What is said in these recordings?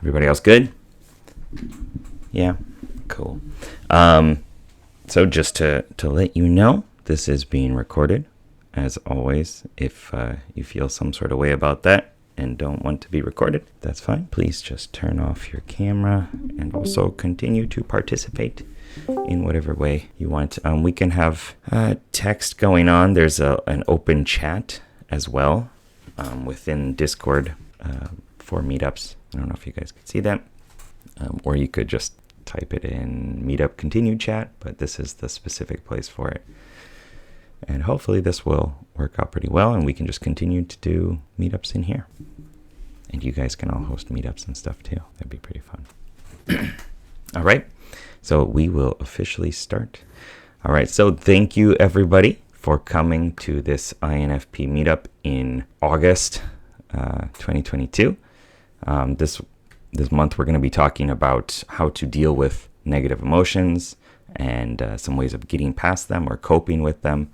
Everybody else good? Yeah, cool. So just to let you know, this is being recorded. As always, if you feel some sort of way about that and don't want to be recorded, that's fine. Please just turn off your camera and also continue to participate in whatever way you want. We can have text going on. There's an open chat as well within Discord for meetups. I don't know if you guys can see that. Or you could just type it in Meetup Continue Chat, but this is the specific place for it. And hopefully this will work out pretty well, and we can just continue to do meetups in here. And you guys can all host meetups and stuff too. That'd be pretty fun. All right, so we will officially start. All right, so thank you everybody for coming to this INFP meetup in August 2022. This month we're going to be talking about how to deal with negative emotions and some ways of getting past them or coping with them.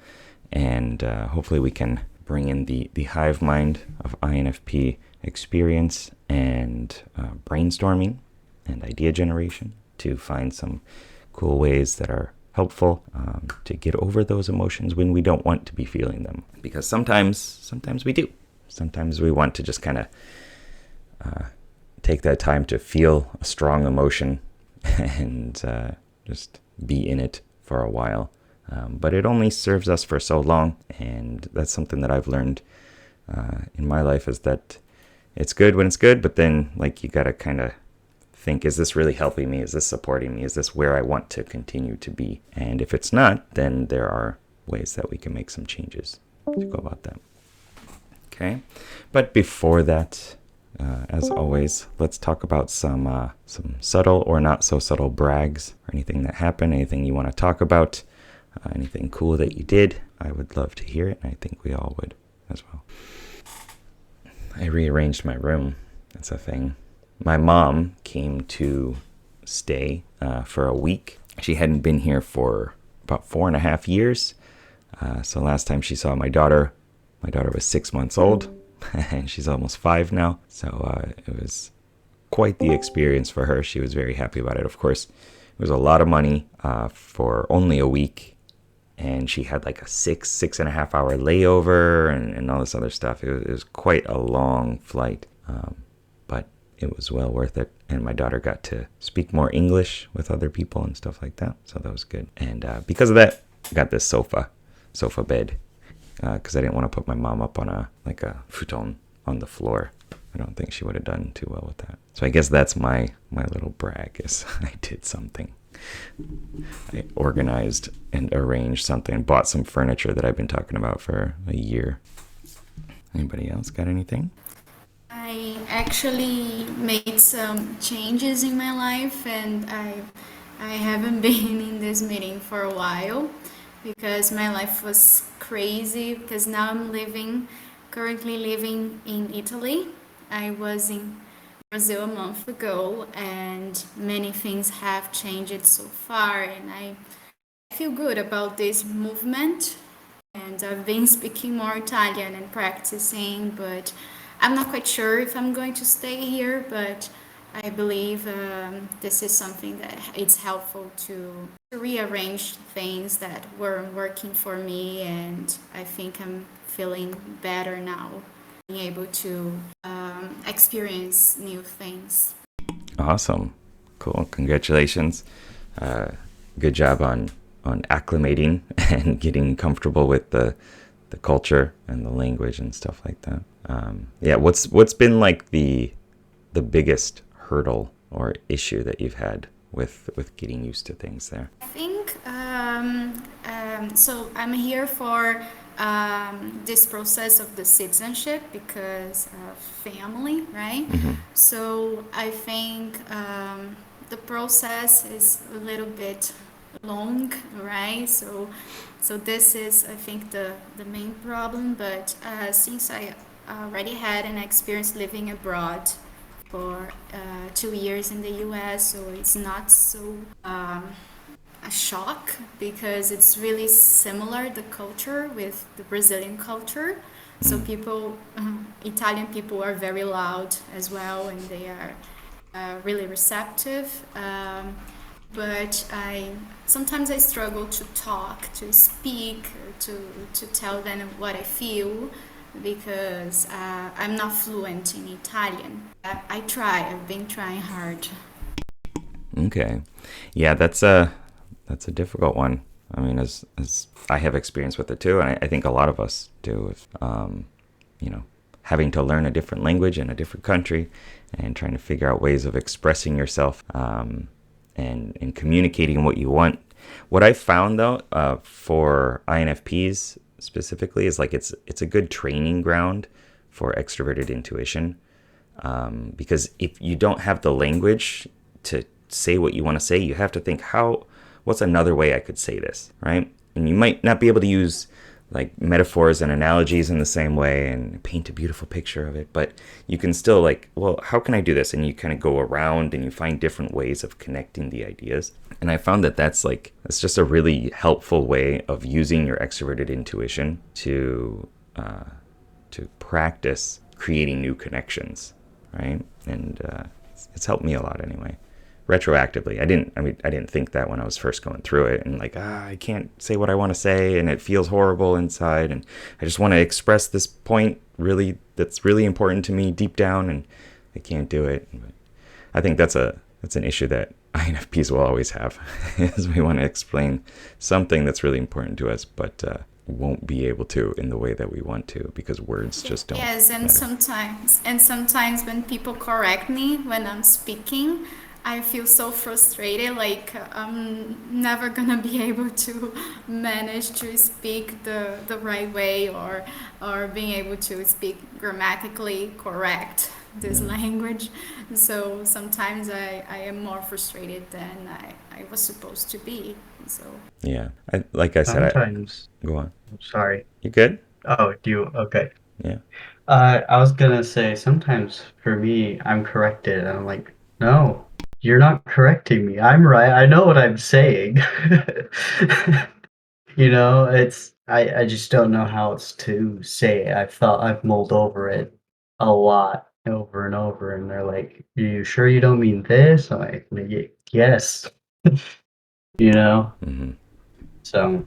And hopefully we can bring in the hive mind of INFP experience and brainstorming and idea generation to find some cool ways that are helpful to get over those emotions when we don't want to be feeling them. Because sometimes we do. Sometimes we want to just kind of take that time to feel a strong emotion and just be in it for a while. But it only serves us for so long. And that's something that I've learned in my life, is that it's good when it's good, but then like you got to kind of think, is this really helping me? Is this supporting me? Is this where I want to continue to be? And if it's not, then there are ways that we can make some changes to go about that. Okay. But before that, as always, let's talk about some subtle or not so subtle brags or anything that happened, anything you want to talk about, anything cool that you did. I would love to hear it, and I think we all would as well. I rearranged my room. That's a thing. My mom came to stay for a week. She hadn't been here for about 4.5 years. So last time she saw my daughter was 6 months old. And she's almost 5 now. So it was quite the experience for her. She was very happy about it. Of course, it was a lot of money for only a week. And she had like a 6.5 hour layover and all this other stuff. It was quite a long flight. But it was well worth it. And my daughter got to speak more English with other people and stuff like that. So that was good. And because of that, I got this sofa bed. Because I didn't want to put my mom up on a futon on the floor. I don't think she would have done too well with that. So I guess that's my little brag, is I did something. I organized and arranged something, bought some furniture that I've been talking about for a year. Anybody else got anything? I actually made some changes in my life, and I haven't been in this meeting for a while, because my life was crazy, because now I'm currently living in Italy. I was in Brazil a month ago, and many things have changed so far, and I feel good about this movement. And I've been speaking more Italian and practicing, but I'm not quite sure if I'm going to stay here, but I believe this is something that it's helpful to rearrange things that weren't working for me, and I think I'm feeling better now, being able to experience new things. Awesome. Cool. Congratulations. Good job on acclimating and getting comfortable with the culture and the language and stuff like that. What's been like the biggest hurdle or issue that you've had with getting used to things there? I think so. I'm here for this process of the citizenship because of family, right? Mm-hmm. So I think the process is a little bit long, right? So this is, I think, the main problem. But since I already had an experience living abroad for 2 years in the US, so it's not so a shock, because it's really similar, the culture, with the Brazilian culture. So people, Italian people are very loud as well, and they are really receptive, but sometimes I struggle to talk, to speak, to tell them what I feel because I'm not fluent in Italian. I try. I've been trying hard. Okay. Yeah, that's a difficult one. I mean, as I have experience with it too, and I think a lot of us do. With, you know, having to learn a different language in a different country, and trying to figure out ways of expressing yourself, and communicating what you want. What I found though, for INFPs specifically, is like it's a good training ground for extroverted intuition, because if you don't have the language to say what you want to say, you have to think, what's another way I could say this, right? And you might not be able to use like metaphors and analogies in the same way and paint a beautiful picture of it, but you can still like, well, how can I do this? And you kind of go around and you find different ways of connecting the ideas. And I found that that's just a really helpful way of using your extroverted intuition to practice creating new connections, right? And it's helped me a lot anyway. Retroactively, I didn't think that when I was first going through it, and like, I can't say what I want to say, and it feels horrible inside, and I just want to express this point that's really important to me deep down, and I can't do it. But I think that's an issue that INFPs will always have, is we want to explain something that's really important to us, but won't be able to in the way that we want to, because words just don't. Yes, and sometimes when people correct me when I'm speaking, I feel so frustrated, like I'm never gonna be able to manage to speak the right way, or being able to speak grammatically correct this language. So sometimes I am more frustrated than I was supposed to be. So Yeah, like I said, Sometimes, go on. sorry. You good? Oh, do you? Okay. Yeah. I was gonna say sometimes for me, I'm corrected, and I'm like, no, you're not correcting me. I'm right. I know what I'm saying. I just don't know how else to say it. I've mulled over it a lot over and over, and they're like, "Are you sure you don't mean this?" I'm like, Yes, you know. Hmm. So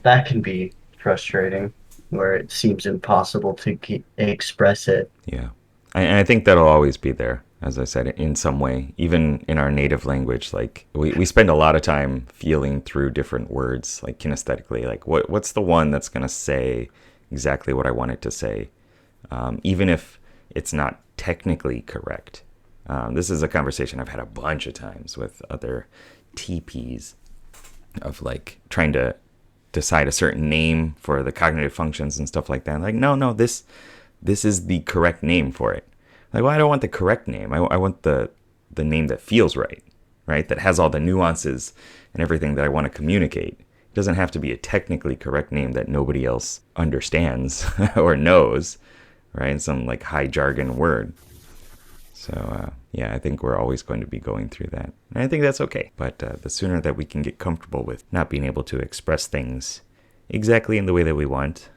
that can be frustrating, where it seems impossible to express it. Yeah. And I think that'll always be there, as I said, in some way, even in our native language. Like we spend a lot of time feeling through different words, like kinesthetically, like what's the one that's going to say exactly what I want it to say, even if it's not technically correct. This is a conversation I've had a bunch of times with other TPs, of like trying to decide a certain name for the cognitive functions and stuff like that. Like, no, this is the correct name for it. Like, well, I don't want the correct name. I want the name that feels right, right? That has all the nuances and everything that I want to communicate. It doesn't have to be a technically correct name that nobody else understands or knows, right? Some like high jargon word. So, yeah, I think we're always going to be going through that. And I think that's okay. But the sooner that we can get comfortable with not being able to express things exactly in the way that we want,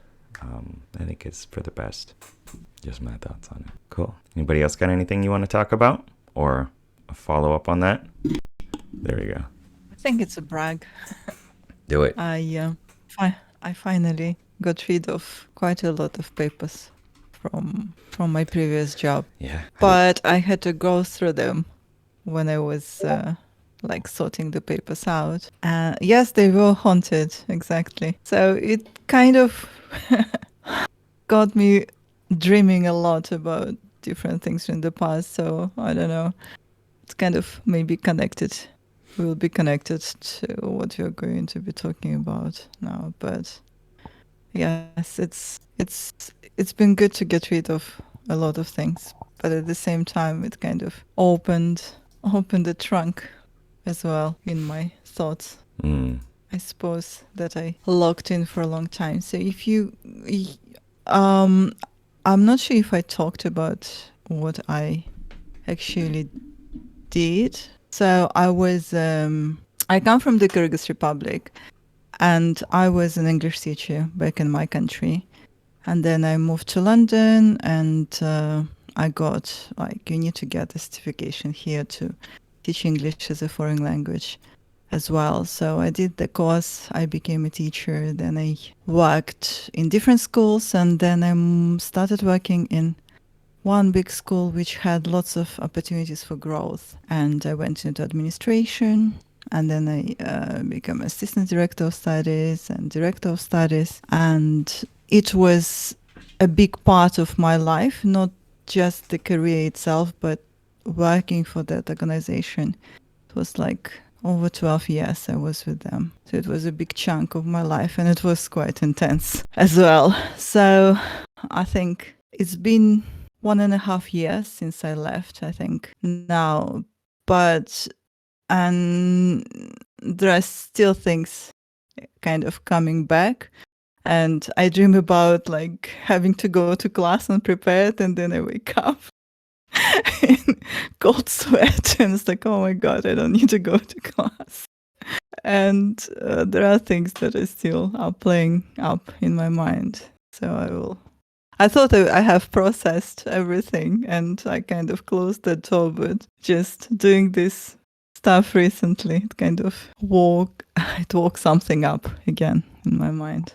I think it's for the best. Just my thoughts on it. Cool. Anybody else got anything you want to talk about? Or a follow up on that? There you go. I think it's a brag. Do it. I finally got rid of quite a lot of papers from my previous job. Yeah. But I had to go through them when I was like sorting the papers out. Yes, they were haunted, exactly. So it kind of got me dreaming a lot about different things in the past. So I don't know. It's kind of maybe connected. Will be connected to what you're going to be talking about now. But yes, it's been good to get rid of a lot of things. But at the same time, it kind of opened the trunk as well in my thoughts. I suppose that I locked in for a long time. So if you, I'm not sure if I talked about what I actually did. So I come from the Kyrgyz Republic, and I was an English teacher back in my country. And then I moved to London, and I got like, you need to get a certification here to teach English as a foreign language as well. So I did the course, I became a teacher, then I worked in different schools, and then I started working in one big school which had lots of opportunities for growth. And I went into administration, and then I became assistant director of studies and director of studies. And it was a big part of my life, not just the career itself, but working for that organization. It was like over 12 years I was with them. So it was a big chunk of my life, and it was quite intense as well. So I think it's been 1.5 years since I left, I think now. But, and there are still things kind of coming back. And I dream about like having to go to class and prepare it, and then I wake up in cold sweat, and it's like, oh my god, I don't need to go to class. And there are things that are still are playing up in my mind. So I thought I have processed everything, and I kind of closed the door, but just doing this stuff recently, it kind of woke something up again in my mind.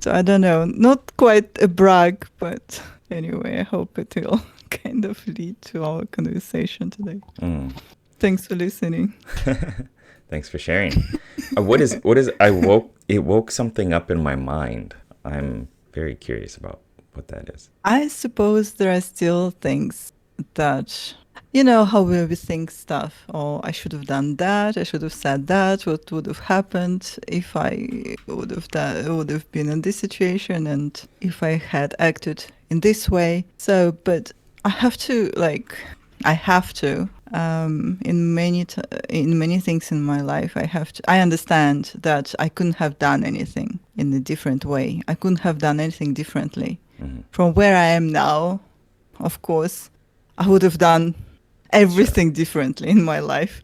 So I don't know, not quite a brag, but anyway, I hope it will kind of lead to our conversation today. Thanks for listening. Thanks for sharing. It woke something up in my mind. I'm very curious about what that is. I suppose there are still things that, you know, how we think stuff. Oh, I should have done that. I should have said that. What would have happened if I would have been in this situation, and if I had acted in this way. So, but I have to in many things in my life, I understand that I couldn't have done anything in a different way. I couldn't have done anything differently. From where I am now, of course, I would have done everything differently in my life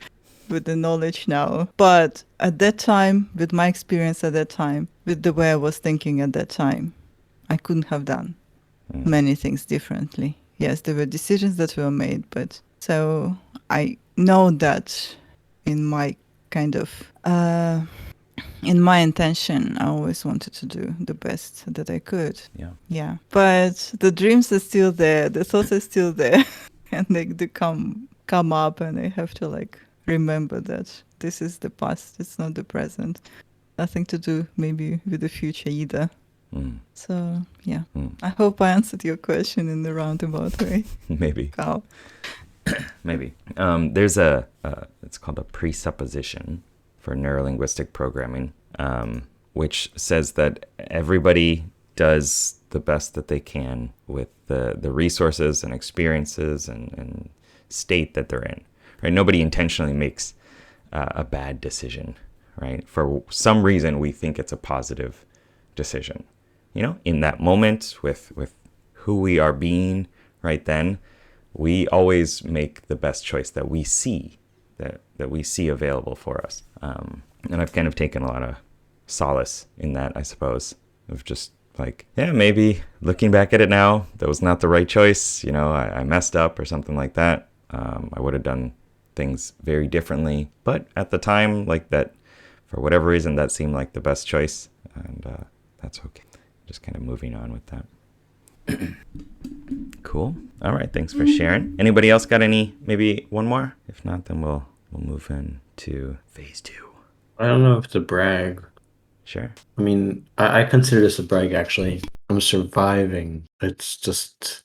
with the knowledge now. But at that time, with my experience at that time, with the way I was thinking at that time, I couldn't have done many things differently. Yes, there were decisions that were made, but so I know that in my kind of in my intention, I always wanted to do the best that I could. Yeah. But the dreams are still there. The thoughts are still there, and they come up, and I have to like remember that this is the past. It's not the present. Nothing to do maybe with the future either. So yeah, I hope I answered your question in the roundabout way. Maybe. How? Maybe. There's it's called a presupposition for neurolinguistic programming, which says that everybody does the best that they can with the resources and experiences and state that they're in. Right? Nobody intentionally makes a bad decision. Right? For some reason, we think it's a positive decision. You know, in that moment with who we are being right then, we always make the best choice that we see, that we see available for us. And I've kind of taken a lot of solace in that, I suppose, of just like, yeah, maybe looking back at it now, that was not the right choice. You know, I messed up or something like that. I would have done things very differently. But at the time, like that, for whatever reason, that seemed like the best choice. And that's okay. Just kind of moving on with that. Cool. All right. Thanks for sharing. Anybody else got maybe one more? If not, then we'll move in to phase 2. I don't know if it's a brag. Sure. I mean, I consider this a brag, actually. I'm surviving. It's just,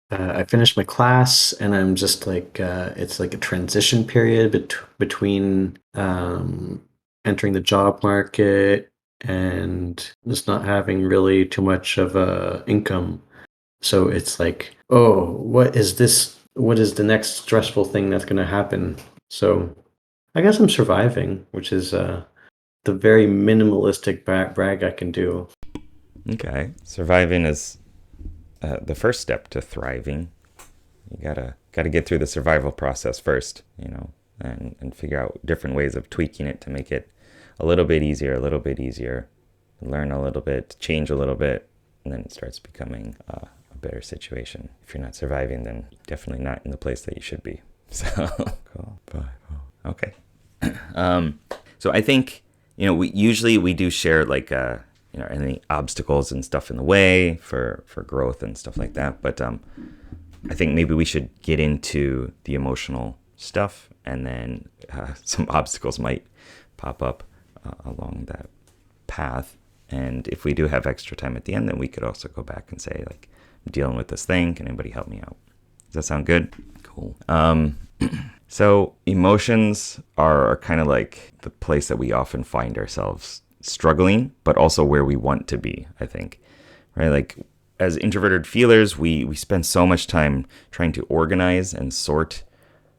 I finished my class, and I'm just like, it's like a transition period between entering the job market and just not having really too much of a income. So it's like, oh, what is this? What is the next stressful thing that's going to happen? So I guess I'm surviving, which is the very minimalistic brag I can do. Okay. Surviving is the first step to thriving. You gotta get through the survival process first, you know, and figure out different ways of tweaking it to make it a little bit easier, learn a little bit, change a little bit, and then it starts becoming a better situation. If you're not surviving, then definitely not in the place that you should be. So, cool. Okay. So I think, we do share like, any obstacles and stuff in the way for growth and stuff like that. But I think maybe we should get into the emotional stuff, and then some obstacles might pop up along that path. And if we do have extra time at the end, then we could also go back and say, like, I'm dealing with this thing. Can anybody help me out? Does that sound good? Cool. So emotions are kind of like the place that we often find ourselves struggling, but also where we want to be, I think, right? Like, as introverted feelers, we spend so much time trying to organize and sort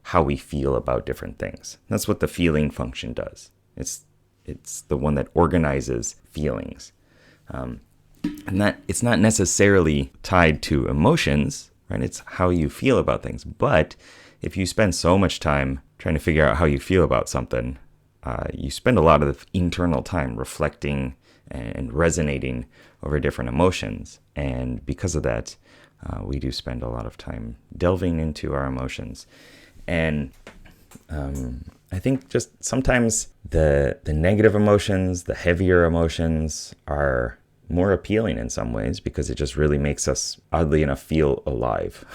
how we feel about different things. That's what the feeling function does. It's the one that organizes feelings. And that it's not necessarily tied to emotions, right? It's how you feel about things. But if you spend so much time trying to figure out how you feel about something, you spend a lot of internal time reflecting and resonating over different emotions. And because of that, we do spend a lot of time delving into our emotions. And I think just sometimes the negative emotions, the heavier emotions are more appealing in some ways, because it just really makes us, oddly enough, feel alive,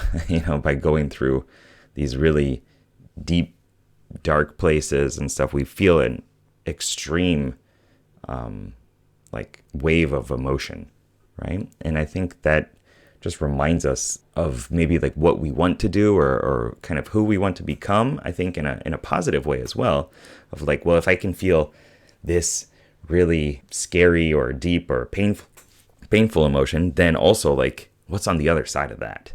by going through these really deep, dark places and stuff. We feel an extreme like wave of emotion, right? And I think that just reminds us of maybe like what we want to do, or kind of who we want to become, I think in a positive way as well, of like, well, if I can feel this really scary or deep or painful emotion, then also like what's on the other side of that,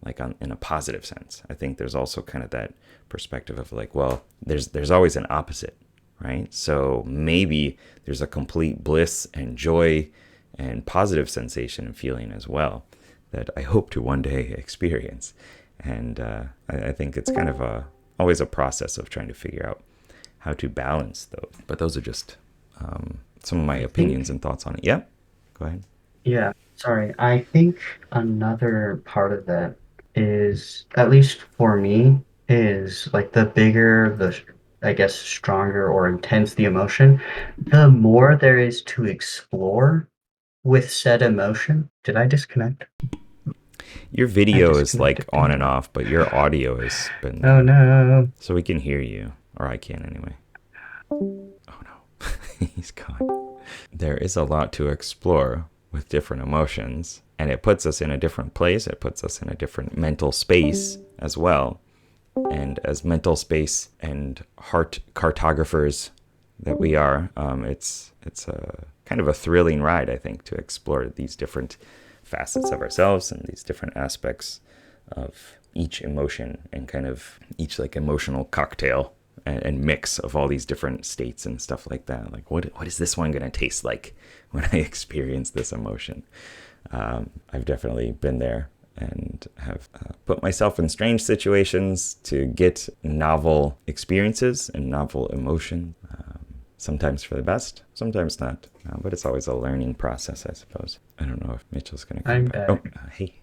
like in a positive sense. I think there's also kind of that perspective of like, well, there's always an opposite, right? So maybe there's a complete bliss and joy and positive sensation and feeling as well that I hope to one day experience. And I think it's kind of always a process of trying to figure out how to balance those. But those are just some of my opinions and thoughts on it. Yeah, go ahead. Yeah, sorry. I think another part of that is, at least for me, is like the bigger I guess, stronger or intense the emotion, the more there is to explore with said emotion. Did I disconnect? Your I video is like disconnected. on and off, but your audio has been Oh no. so we can hear you, or I can anyway. Oh no, he's gone. There is a lot to explore with different emotions, and it puts us in a different place. It puts us in a different mental space as well. And as mental space and heart cartographers that we are, it's a kind of a thrilling ride, I think, to explore these different facets of ourselves and these different aspects of each emotion, and kind of each like emotional cocktail and mix of all these different states and stuff like that. Like, what is this one going to taste like when I experience this emotion? I've definitely been there and have put myself in strange situations to get novel experiences and novel emotion. Sometimes for the best, sometimes not. But it's always a learning process, I suppose. I don't know if Mitchell's going to come I'm back. back. Oh, hey.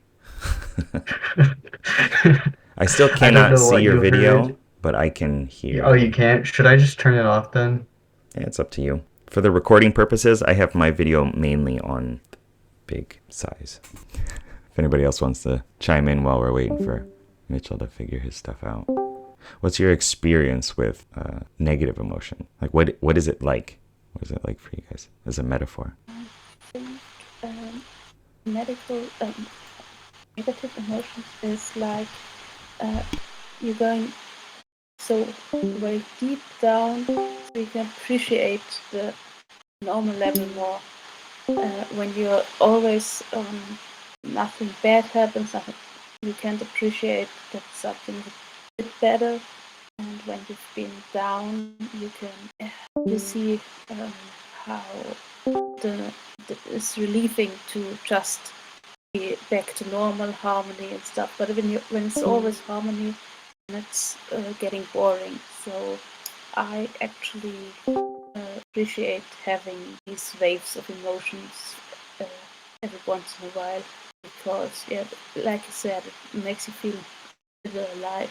I still I don't cannot know see what your you video, heard. but I can hear Oh, you. you can't? Should I just turn it off then? Yeah, it's up to you. For the recording purposes, I have my video mainly on big size. If anybody else wants to chime in while we're waiting for Mitchell to figure his stuff out. What's your experience with negative emotion? Like, what is it like? What is it like for you guys as a metaphor? Medical negative emotions is like you're going so very deep down, so you can appreciate the normal level more. When you're always nothing bad happens, nothing, you can't appreciate that something is a bit better. And when you've been down, you see how it's relieving to just be back to normal harmony and stuff. But when it's always harmony, it's getting boring. So I actually appreciate having these waves of emotions every once in a while. because, yeah, like you said, it makes you feel better alive.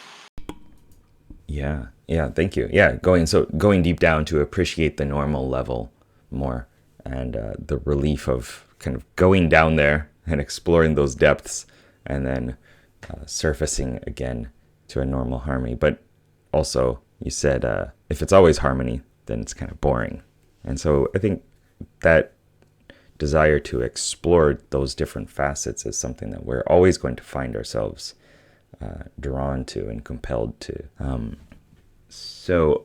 Yeah, thank you. Yeah, going deep down to appreciate the normal level more, and the relief of kind of going down there and exploring those depths, and then surfacing again to a normal harmony. But also, you said if it's always harmony, then it's kind of boring. And so I think that desire to explore those different facets is something that we're always going to find ourselves drawn to and compelled to.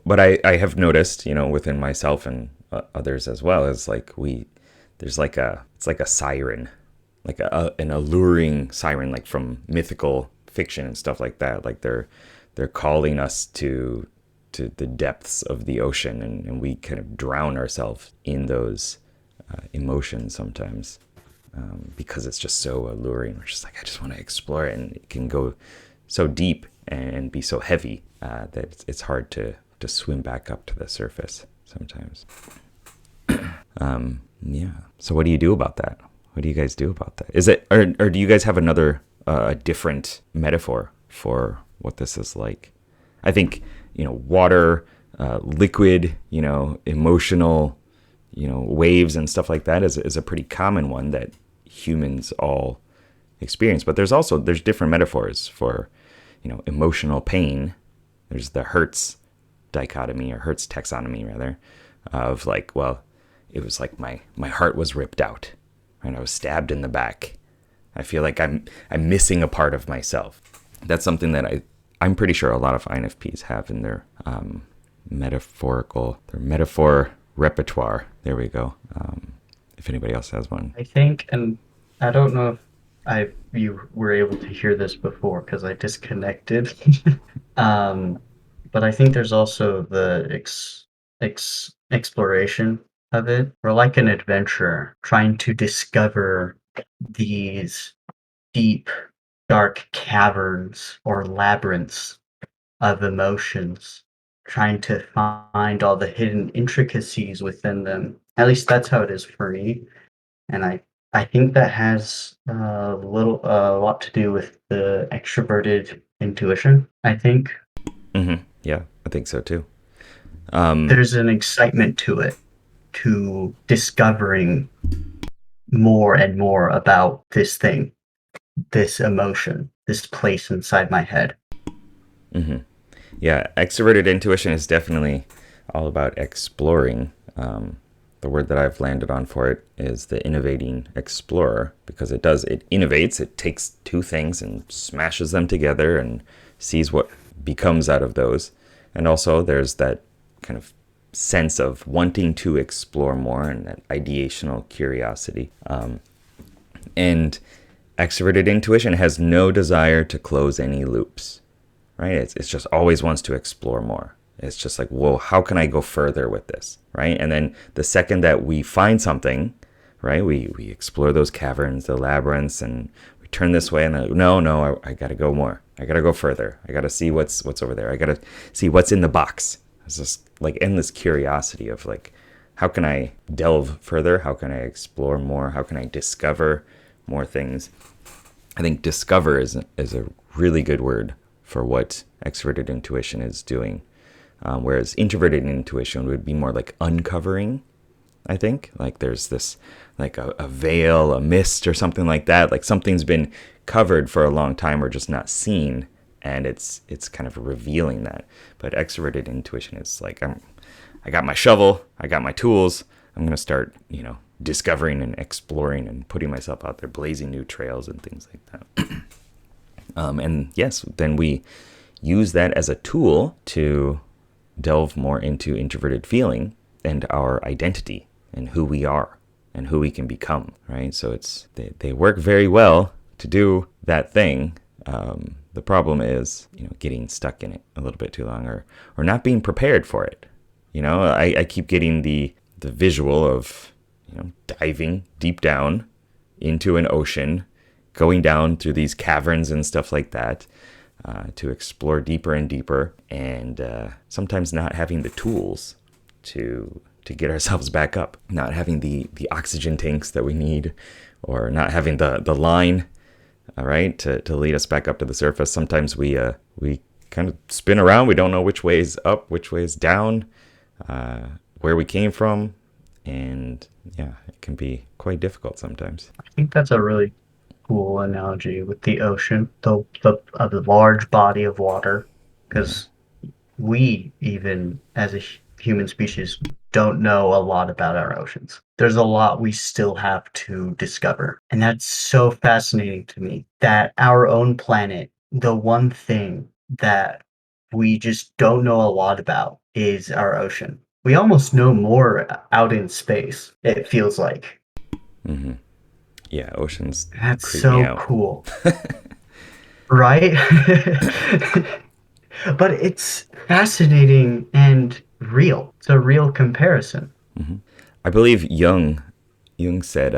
But I have noticed, within myself and others as well, is like it's like a siren, like an alluring siren, like from mythical fiction and stuff like that. Like they're calling us to the depths of the ocean, and we kind of drown ourselves in those emotions sometimes, because it's just so alluring. We're just like, I just want to explore it, and it can go so deep and be so heavy that it's hard to swim back up to the surface sometimes. Yeah. So what do you do about that? What do you guys do about that? Is it, or do you guys have another different metaphor for what this is like? I think, water, liquid, emotional, waves and stuff like that is a pretty common one that humans all experience. But there's different metaphors for, emotional pain. There's the Hertz dichotomy, or Hertz taxonomy rather, of like, well, it was like my heart was ripped out and I was stabbed in the back. I feel like I'm missing a part of myself. That's something that I'm pretty sure a lot of INFPs have in their metaphor repertoire. There we go. If anybody else has one. I think, and I don't know if you were able to hear this before because I disconnected. But I think there's also the exploration of it. We're like an adventurer trying to discover these deep, dark caverns or labyrinths of emotions, trying to find all the hidden intricacies within them. At least that's how it is for me. And I think that has a lot to do with the extroverted intuition, I think. Mm-hmm. Yeah, I think so too. There's an excitement to it, to discovering more and more about this thing, this emotion, this place inside my head. Mm-hmm. Yeah, extroverted intuition is definitely all about exploring. The word that I've landed on for it is the innovating explorer, because it innovates. It takes two things and smashes them together and sees what becomes out of those. And also there's that kind of sense of wanting to explore more and that ideational curiosity. And extroverted intuition has no desire to close any loops, right? It's just always wants to explore more. It's just like, whoa, how can I go further with this, right? And then the second that we find something, right, we explore those caverns, the labyrinths, and we turn this way, and then, no, I got to go more. I got to go further. I got to see what's over there. I got to see what's in the box. It's just like endless curiosity of like, how can I delve further? How can I explore more? How can I discover more things? I think discover is a really good word for what extroverted intuition is doing. Whereas introverted intuition would be more like uncovering, I think. Like there's this, like a veil, a mist or something like that. Like something's been covered for a long time or just not seen, and it's kind of revealing that. But extroverted intuition is like, I got my shovel, I got my tools, I'm going to start, discovering and exploring and putting myself out there, blazing new trails and things like that. And yes, then we use that as a tool to delve more into introverted feeling and our identity and who we are and who we can become, right? So they work very well to do that thing. The problem is, getting stuck in it a little bit too long, or not being prepared for it. I keep getting the visual of, diving deep down into an ocean, going down through these caverns and stuff like that, to explore deeper and deeper, and sometimes not having the tools to get ourselves back up, not having the oxygen tanks that we need, or not having the line all right, to lead us back up to the surface. Sometimes we kind of spin around. We don't know which way is up, which way is down, where we came from. And yeah, it can be quite difficult sometimes. I think that's a really cool analogy with the ocean, the large body of water, because we, even as a human species, don't know a lot about our oceans. There's a lot we still have to discover. And that's so fascinating to me that our own planet, the one thing that we just don't know a lot about is our ocean. We almost know more out in space, it feels like. Mm-hmm. Yeah, oceans That's creep me so out. cool. Right? But it's fascinating and real. It's a real comparison. Mm-hmm. I believe Jung said,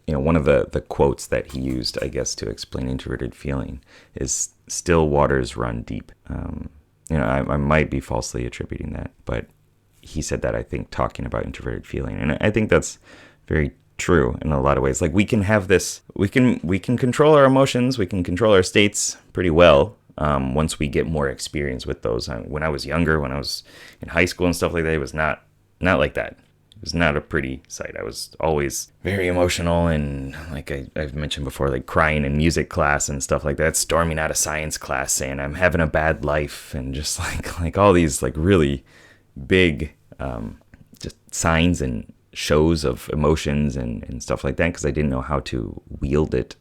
one of the quotes that he used, I guess, to explain introverted feeling is "Still waters run deep." I might be falsely attributing that, but he said that, I think, talking about introverted feeling, and I think that's very true in a lot of ways. Like, we can have this, we can control our emotions, we can control our states pretty well. Once we get more experience with those. When I was younger, when I was in high school and stuff like that, it was not like that. It was not a pretty sight. I was always very emotional, and like I've mentioned before, like crying in music class and stuff like that, storming out of science class saying I'm having a bad life, and just like all these like really big just signs and shows of emotions and stuff like that, because I didn't know how to wield it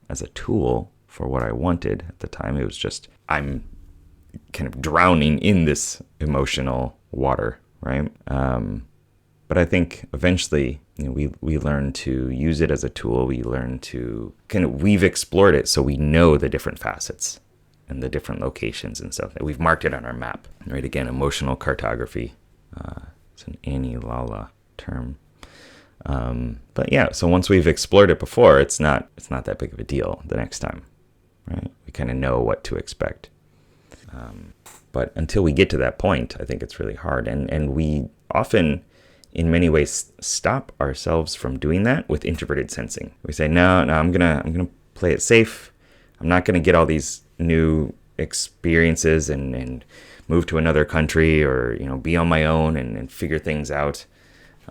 as a tool for what I wanted at the time. It was just, I'm kind of drowning in this emotional water, right? But I think eventually, we learn to use it as a tool. We learn to we've explored it, so we know the different facets and the different locations and stuff. We've marked it on our map, right? Again, emotional cartography. It's an Annie Lala term. But yeah, so once we've explored it before, it's not that big of a deal the next time, right? We kind of know what to expect. But until we get to that point, I think it's really hard. And we often, in many ways, stop ourselves from doing that with introverted sensing. We say, no, I'm gonna play it safe. I'm not gonna get all these new experiences and move to another country, or be on my own and figure things out.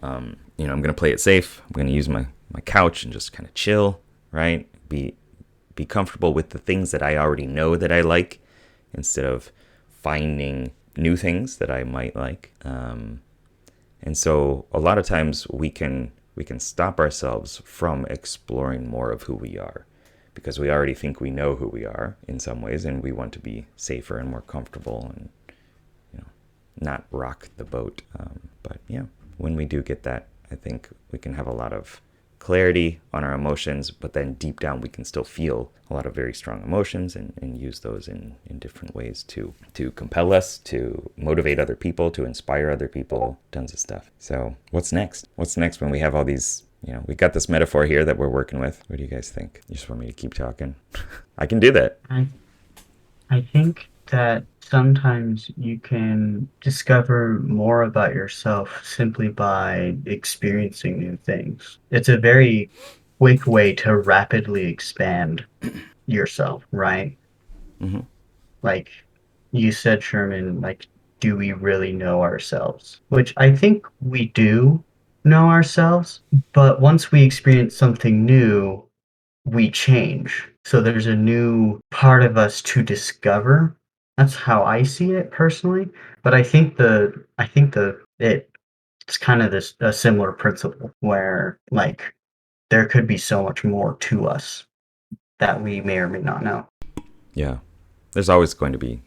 I'm gonna play it safe. I'm gonna use my couch and just kind of chill, right? Be comfortable with the things that I already know that I like, instead of finding new things that I might like. And so a lot of times we can stop ourselves from exploring more of who we are, because we already think we know who we are in some ways, and we want to be safer and more comfortable and not rock the boat. But yeah, when we do get that, I think we can have a lot of clarity on our emotions, but then deep down we can still feel a lot of very strong emotions and use those in different ways to compel us, to motivate other people, to inspire other people, tons of stuff. So what's next? What's next when we have all these, we got this metaphor here that we're working with? What do you guys think? You just want me to keep talking? I can do that. I think that sometimes you can discover more about yourself simply by experiencing new things. It's a very quick way to rapidly expand yourself, right? Mm-hmm. Like you said, Sherman, like, do we really know ourselves? Which I think we do know ourselves, but once we experience something new, we change. So there's a new part of us to discover. That's how I see it personally. But it's kind of this a similar principle where like there could be so much more to us that we may or may not know. Yeah. There's always going to be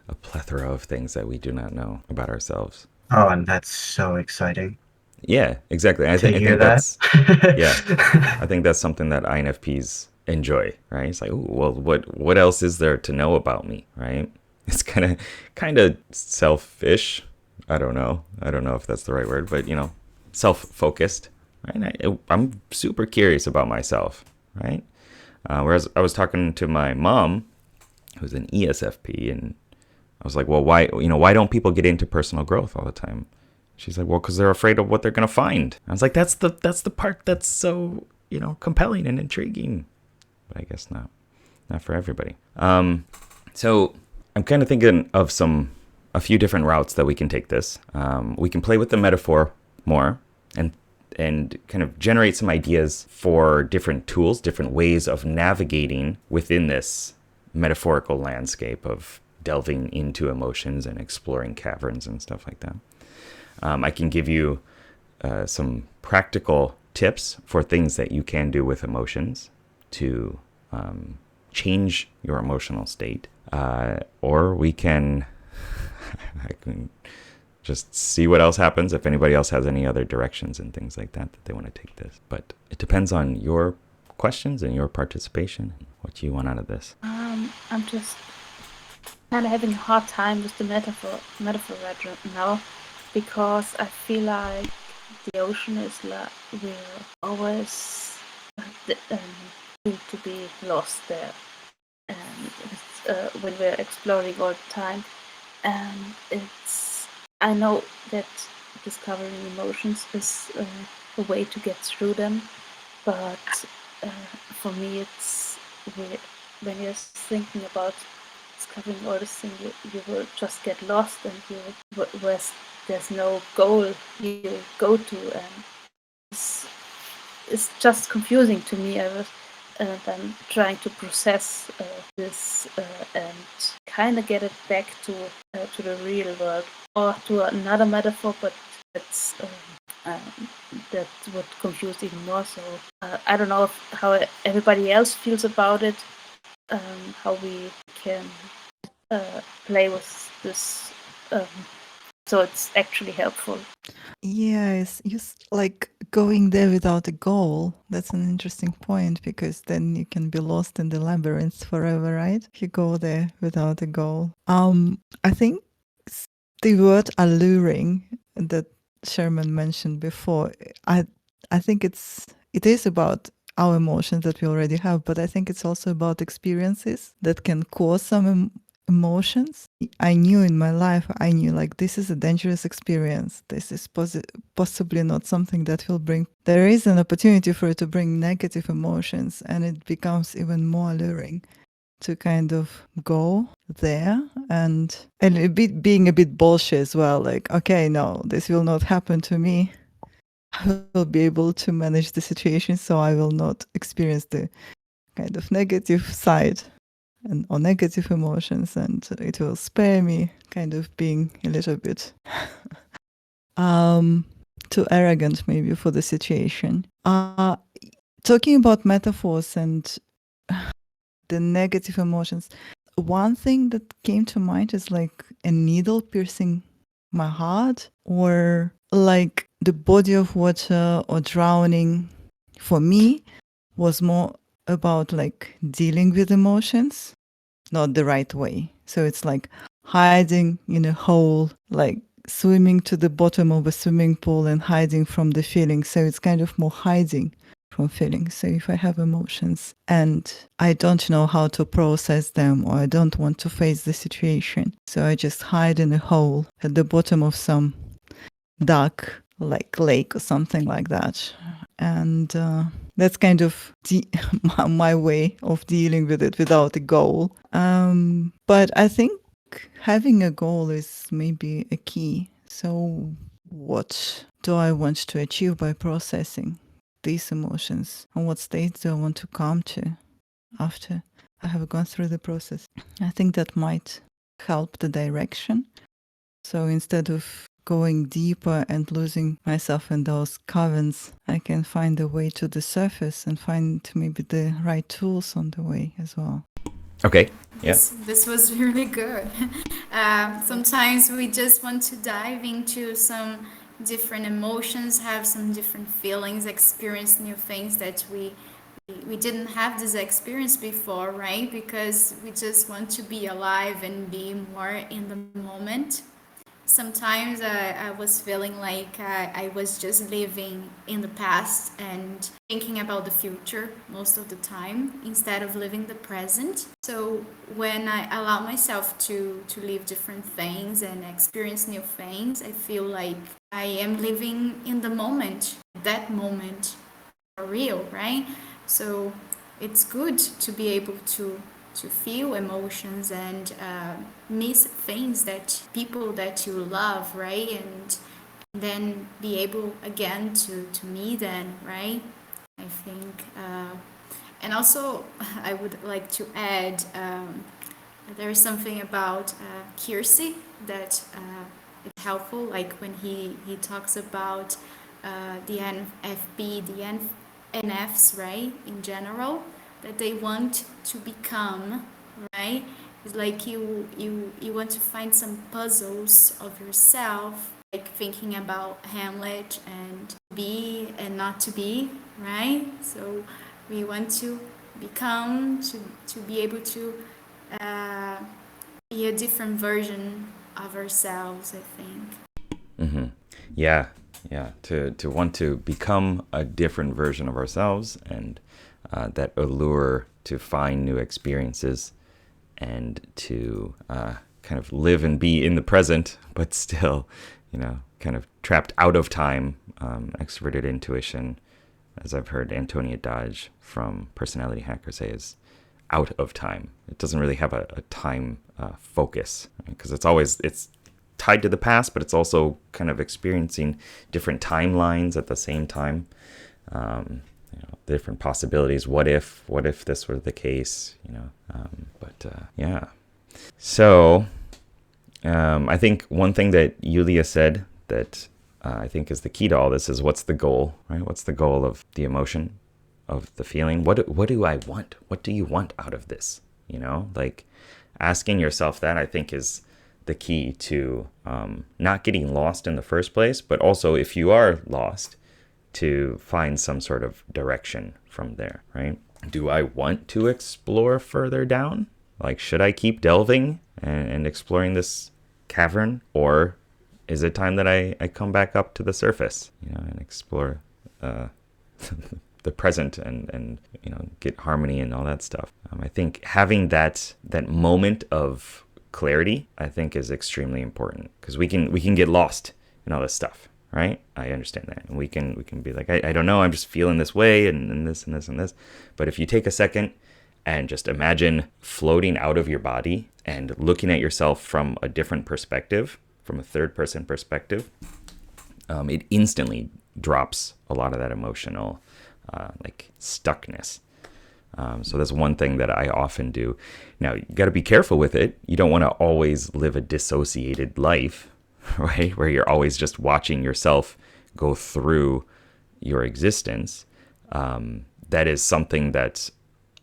a plethora of things that we do not know about ourselves. Oh, and that's so exciting. Yeah, exactly. I think that? that's yeah. I think that's something that INFPs enjoy, right? It's like, ooh, well, what else is there to know about me, right? It's kind of selfish. I don't know if that's the right word, but self-focused, right? I'm super curious about myself, right? Whereas I was talking to my mom, who's an ESFP, and I was like, well, why don't people get into personal growth all the time? She's like, well, because they're afraid of what they're going to find. I was like, that's the part that's so, compelling and intriguing, but I guess not for everybody. So I'm kind of thinking of a few different routes that we can take this. We can play with the metaphor more and kind of generate some ideas for different tools, different ways of navigating within this metaphorical landscape of delving into emotions and exploring caverns and stuff like that. I can give you some practical tips for things that you can do with emotions to change your emotional state. Or we can, I can just see what else happens if anybody else has any other directions and things like that they want to take this. But it depends on your questions and your participation and what you want out of this. I'm just kind of having a hard time with the metaphor right now, because I feel like the ocean is like we're always doomed to be lost there, and when we're exploring all the time, and I know that discovering emotions is a way to get through them, but for me it's when you're thinking about discovering all this thing, you will just get lost, and there's no goal you go to, and it's just confusing to me. And I'm trying to process this and kind of get it back to the real world, or to another metaphor, but that would confuse even more. So I don't know how everybody else feels about it, how we can play with this, so it's actually helpful. Yes, like going there without a goal. That's an interesting point, because then you can be lost in the labyrinth forever, right? If you go there without a goal. I think the word alluring that Sherman mentioned before, I think it is about our emotions that we already have, but I think it's also about experiences that can cause some emotions. I knew in my life, like this is a dangerous experience. This is possibly not something that will bring. There is an opportunity for it to bring negative emotions, and it becomes even more alluring to kind of go there and being a bit bullshit as well. Like, okay, no, this will not happen to me. I will be able to manage the situation, so I will not experience the kind of negative side or negative emotions, and it will spare me kind of being a little bit too arrogant maybe for the situation. Talking about metaphors and the negative emotions, one thing that came to mind is like a needle piercing my heart, or like the body of water or drowning. For me, was more about like dealing with emotions, not the right way. So it's like hiding in a hole, like swimming to the bottom of a swimming pool and hiding from the feelings. So it's kind of more hiding from feelings. So if I have emotions and I don't know how to process them, or I don't want to face the situation, so I just hide in a hole at the bottom of some dark like lake or something like that. And that's kind of my way of dealing with it without a goal. But I think having a goal is maybe a key. So what do I want to achieve by processing these emotions, and what states do I want to come to after I have gone through the process? I think that might help the direction. So instead of going deeper and losing myself in those caverns, I can find a way to the surface and find maybe the right tools on the way as well. Okay. Yeah. This was really good. Sometimes we just want to dive into some different emotions, have some different feelings, experience new things that we didn't have this experience before, right? Because we just want to be alive and be more in the moment. Sometimes I was feeling like I was just living in the past and thinking about the future most of the time instead of living the present. So when I allow myself to live different things and experience new things, I feel like I am living in the moment, that moment for real, right? So it's good to be able to feel emotions and miss things that people that you love, right? And then be able again to meet them, right? I think, and also I would like to add, there is something about Kiersey that is helpful, like when he talks about the NFP, the NFs, right, in general, that they want to become, right? It's like you want to find some puzzles of yourself, like thinking about Hamlet and be and not to be, right? So we want to become, to be able to uh, be a different version of ourselves, I think. Yeah, yeah. To want to become a different version of ourselves, and that allure to find new experiences and to kind of live and be in the present, but still, kind of trapped out of time. Extroverted intuition, as I've heard Antonia Dodge from Personality Hacker say, is out of time. It doesn't really have a time focus, because it's tied to the past, but it's also kind of experiencing different timelines at the same time. Different possibilities. What if this were the case? Yeah. So I think one thing that Yulia said that I think is the key to all this is, what's the goal, right? What's the goal of the emotion, of the feeling? What do I want? What do you want out of this? Like asking yourself that, I think, is the key to not getting lost in the first place, but also, if you are lost, to find some sort of direction from there, right? Do I want to explore further down? Like, should I keep delving and exploring this cavern? Or is it time that I come back up to the surface, and explore the present and get harmony and all that stuff? I think having that moment of clarity, I think, is extremely important, because we can get lost in all this stuff, right? I understand that, and we can be like, I don't know, I'm just feeling this way, and this and this and this. But if you take a second and just imagine floating out of your body and looking at yourself from a different perspective, from a third person perspective, it instantly drops a lot of that emotional stuckness. So that's one thing that I often do. Now, you got to be careful with it. You don't want to always live a dissociated life, right? Where you're always just watching yourself go through your existence. That is something that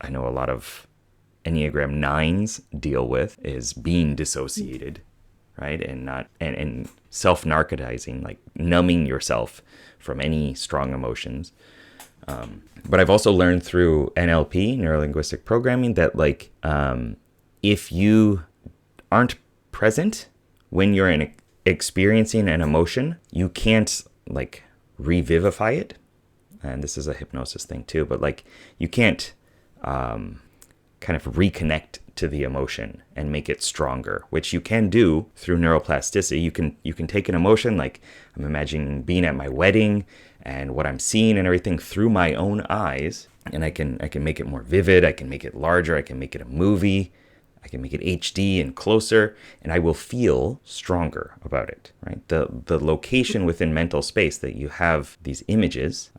I know a lot of Enneagram 9s deal with, is being dissociated, right? And self-narcotizing, like numbing yourself from any strong emotions. But I've also learned through NLP, neuro-linguistic programming, that if you aren't present when you're experiencing an emotion, you can't revivify it. And this is a hypnosis thing too, but you can't kind of reconnect to the emotion and make it stronger, which you can do through neuroplasticity. You can take an emotion, like I'm imagining being at my wedding and what I'm seeing and everything through my own eyes, and I can make it more vivid, I can make it larger, I can make it a movie, I can make it HD and closer, and I will feel stronger about it, right? The location within mental space that you have these images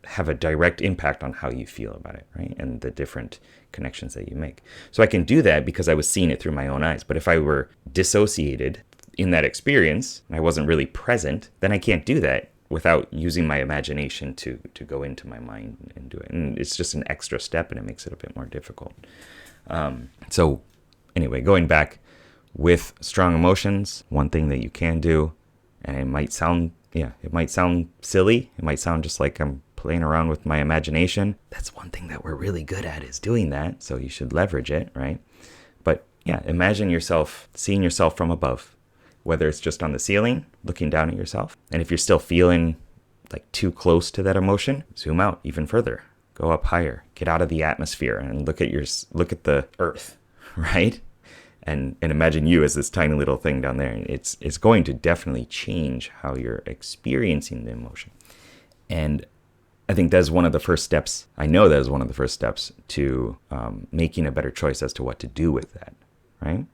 have a direct impact on how you feel about it, right? And the different connections that you make. So I can do that because I was seeing it through my own eyes. But if I were dissociated in that experience and I wasn't really present, then I can't do that without using my imagination to go into my mind and do it. And it's just an extra step, and it makes it a bit more difficult. So anyway, going back with strong emotions, one thing that you can do, and it might sound silly. It might sound just like I'm playing around with my imagination. That's one thing that we're really good at, is doing that. So you should leverage it, right? But yeah, imagine yourself, seeing yourself from above, whether it's just on the ceiling, looking down at yourself. And if you're still feeling too close to that emotion, zoom out even further, go up higher, get out of the atmosphere and look at the earth, right? And imagine you as this tiny little thing down there. And it's going to definitely change how you're experiencing the emotion. And I think that's one of the first steps. I know that is one of the first steps to making a better choice as to what to do with that, right?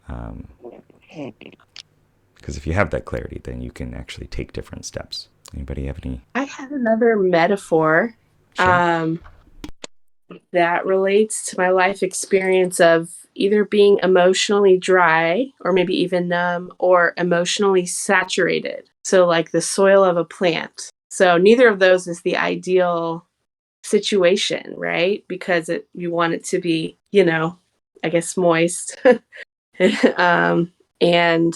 Because if you have that clarity, then you can actually take different steps. Anybody have any? I have another metaphor Sure. that relates to my life experience of either being emotionally dry or maybe even numb or emotionally saturated. So, like the soil of a plant. So, neither of those is the ideal situation, right? Because you want it to be, I guess moist and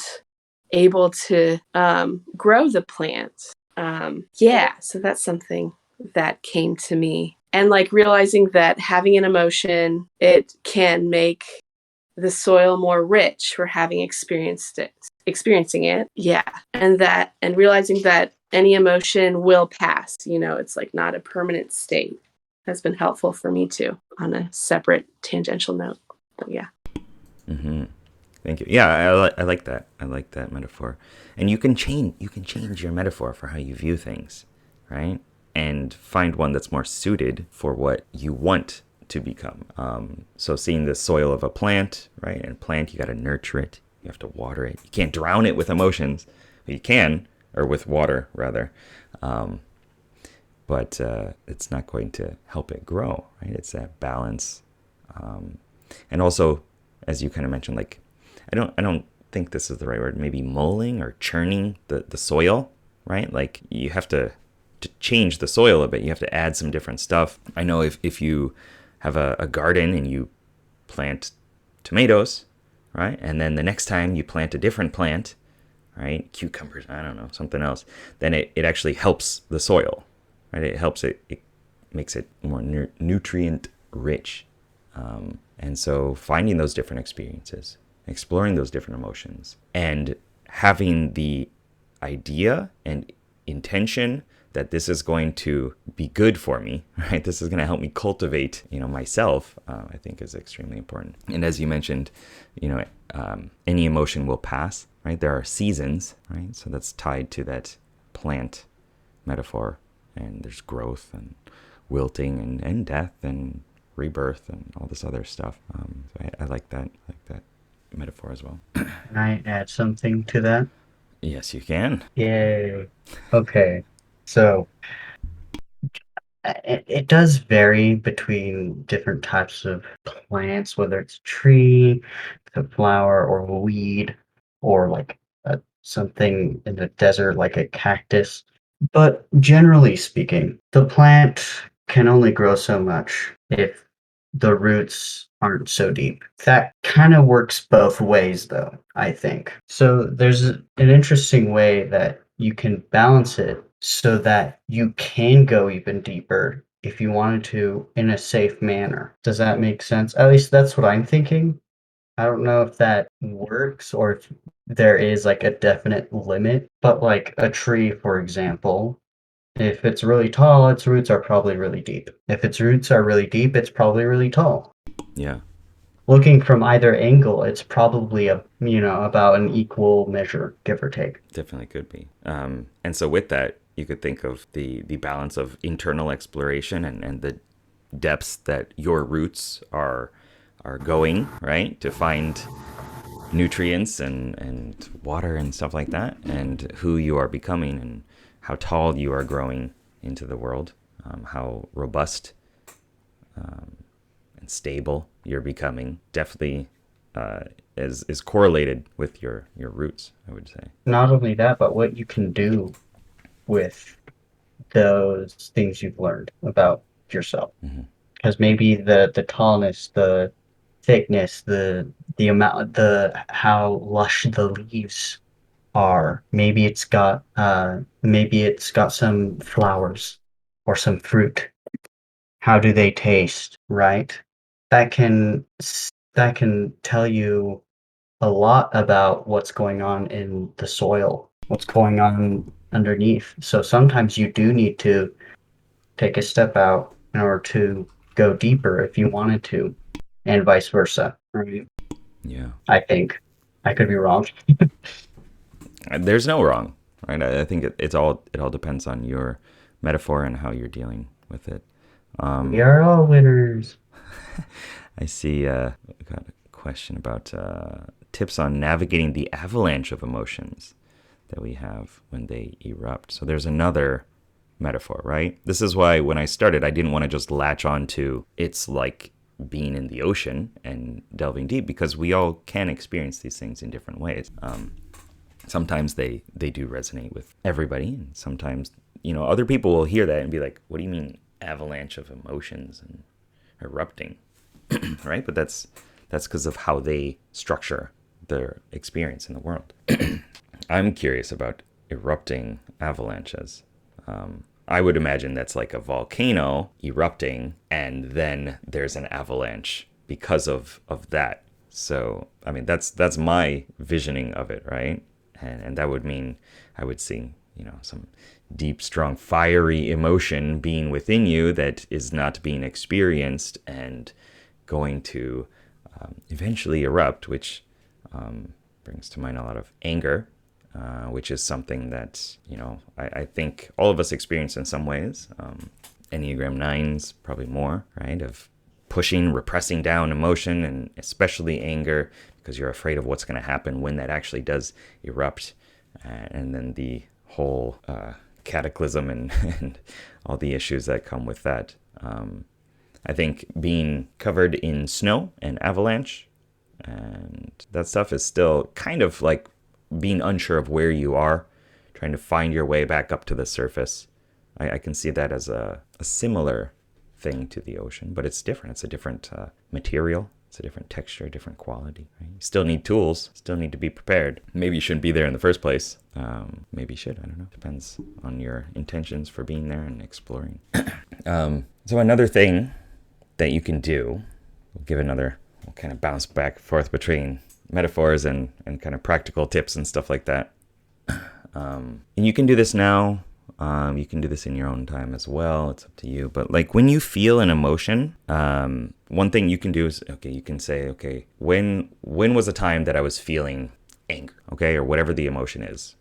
able to grow the plant. Yeah, so that's something that came to me. And like realizing that having an emotion, it can make the soil more rich for having experiencing it. Yeah. And realizing that any emotion will pass, it's like not a permanent state has been helpful for me too on a separate tangential note. But yeah. Mm-hmm. Thank you. Yeah, I like that. I like that metaphor. And you can change your metaphor for how you view things, right? And find one that's more suited for what you want to become. So seeing the soil of a plant, right? And a plant, you got to nurture it. You have to water it. You can't drown it with emotions. You can, or with water rather. But it's not going to help it grow, right? It's that balance. And also, as you kind of mentioned, like, I don't think this is the right word, maybe mulling or churning the soil, right? Like you have to change the soil a bit. You have to add some different stuff. I know if you have a garden and you plant tomatoes, right? And then the next time you plant a different plant, right? Cucumbers, I don't know, something else, then it actually helps the soil, right? It helps it makes it more nutrient rich. And so finding those different experiences, exploring those different emotions, and having the idea and intention that this is going to be good for me, right? This is going to help me cultivate, myself, I think is extremely important. And as you mentioned, any emotion will pass, right? There are seasons, right? So that's tied to that plant metaphor. And there's growth and wilting and death and rebirth and all this other stuff. So I like that metaphor as well. Can I add something to that? Yes, you can. Yay. Okay. So it does vary between different types of plants, whether it's a tree, a flower, or a weed, or like something in the desert like a cactus. But generally speaking, the plant can only grow so much if the roots aren't so deep. That kind of works both ways, though, I think. So there's an interesting way that you can balance it so that you can go even deeper if you wanted to in a safe manner. Does that make sense? At least that's what I'm thinking. I don't know if that works or if there is like a definite limit, but like a tree, for example, if it's really tall, its roots are probably really deep. If its roots are really deep, it's probably really tall. Yeah, Looking from either angle, it's probably about an equal measure, give or take. definitely could be. And so with that, you could think of the balance of internal exploration and the depths that your roots are going, right, to find nutrients and water and stuff like that, and who you are becoming and how tall you are growing into the world, how robust and stable you're becoming. Definitely is correlated with your roots, I would say. Not only that, but what you can do with those things you've learned about yourself. Mm-hmm. Because maybe the tallness, the thickness, the amount, the how lush the leaves are. Maybe it's got some flowers or some fruit. How do they taste, right? That can that can tell you a lot about what's going on in the soil, what's going on underneath. So sometimes you do need to take a step out in order to go deeper if you wanted to, and vice versa. Right? Yeah. I think. I could be wrong. There's no wrong, right? I think it all depends on your metaphor and how you're dealing with it. We are all winners. I see we got a question about tips on navigating the avalanche of emotions that we have when they erupt. So there's another metaphor, right? This is why when I started, I didn't want to just latch on to it's like being in the ocean and delving deep, because we all can experience these things in different ways. Sometimes they do resonate with everybody, and sometimes, other people will hear that and be like, what do you mean avalanche of emotions and erupting? Right? But that's because of how they structure their experience in the world. I'm curious about erupting avalanches. I would imagine that's like a volcano erupting, and then there's an avalanche because of that. So, I mean, that's my visioning of it, right? And that would mean I would see, some deep, strong, fiery emotion being within you that is not being experienced and going to eventually erupt, which brings to mind a lot of anger, which is something that, I think all of us experience in some ways. Enneagram 9s, probably more, right? Of pushing, repressing down emotion, and especially anger, because you're afraid of what's going to happen when that actually does erupt. And then the whole cataclysm and all the issues that come with that. I think being covered in snow and avalanche and that stuff is still kind of like being unsure of where you are, trying to find your way back up to the surface. I can see that as a similar thing to the ocean, but it's different. It's a different material. It's a different texture, different quality. Right? You still need tools, still need to be prepared. Maybe you shouldn't be there in the first place. Maybe you should, I don't know. Depends on your intentions for being there and exploring. So another thing that you can do, we'll kind of bounce back and forth between metaphors and kind of practical tips and stuff like that. And you can do this now. You can do this in your own time as well. It's up to you. But like when you feel an emotion, one thing you can do is, you can say, when was a time that I was feeling anger, or whatever the emotion is,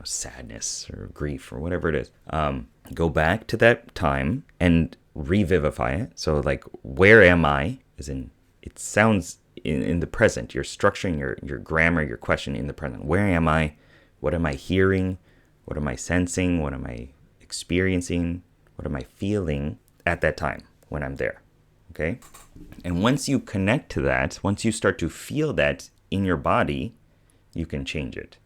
sadness or grief or whatever it is. Go back to that time and revivify it. So like, where am I? As in, it sounds in the present. You're structuring your grammar, your question in the present. Where am I? What am I hearing? What am I sensing? What am I experiencing? What am I feeling at that time when I'm there? Okay? And once you connect to that, once you start to feel that in your body, you can change it.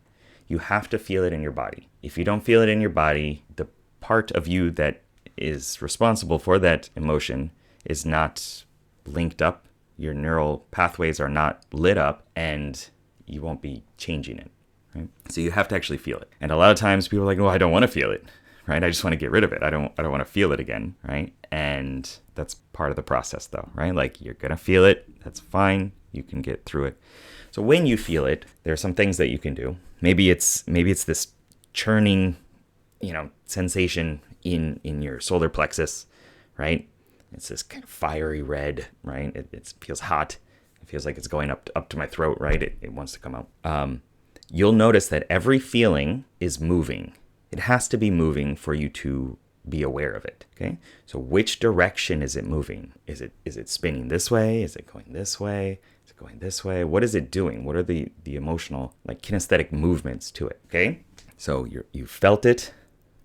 You have to feel it in your body. If you don't feel it in your body, the part of you that is responsible for that emotion is not linked up. Your neural pathways are not lit up, and you won't be changing it. Right? So you have to actually feel it. And a lot of times people are like, I don't want to feel it, right? I just want to get rid of it. I don't want to feel it again, right? And that's part of the process though, right? Like, you're going to feel it. That's fine. You can get through it. So when you feel it, there are some things that you can do. Maybe it's this churning, sensation in your solar plexus, right? It's this kind of fiery red, right? It feels hot. It feels like it's going up to my throat, right? It wants to come out. You'll notice that every feeling is moving. It has to be moving for you to be aware of it, okay? So which direction is it moving? Is it spinning this way? Is it going this way? Is it going this way? What is it doing? What are the emotional, like, kinesthetic movements to it, okay? So you've felt it.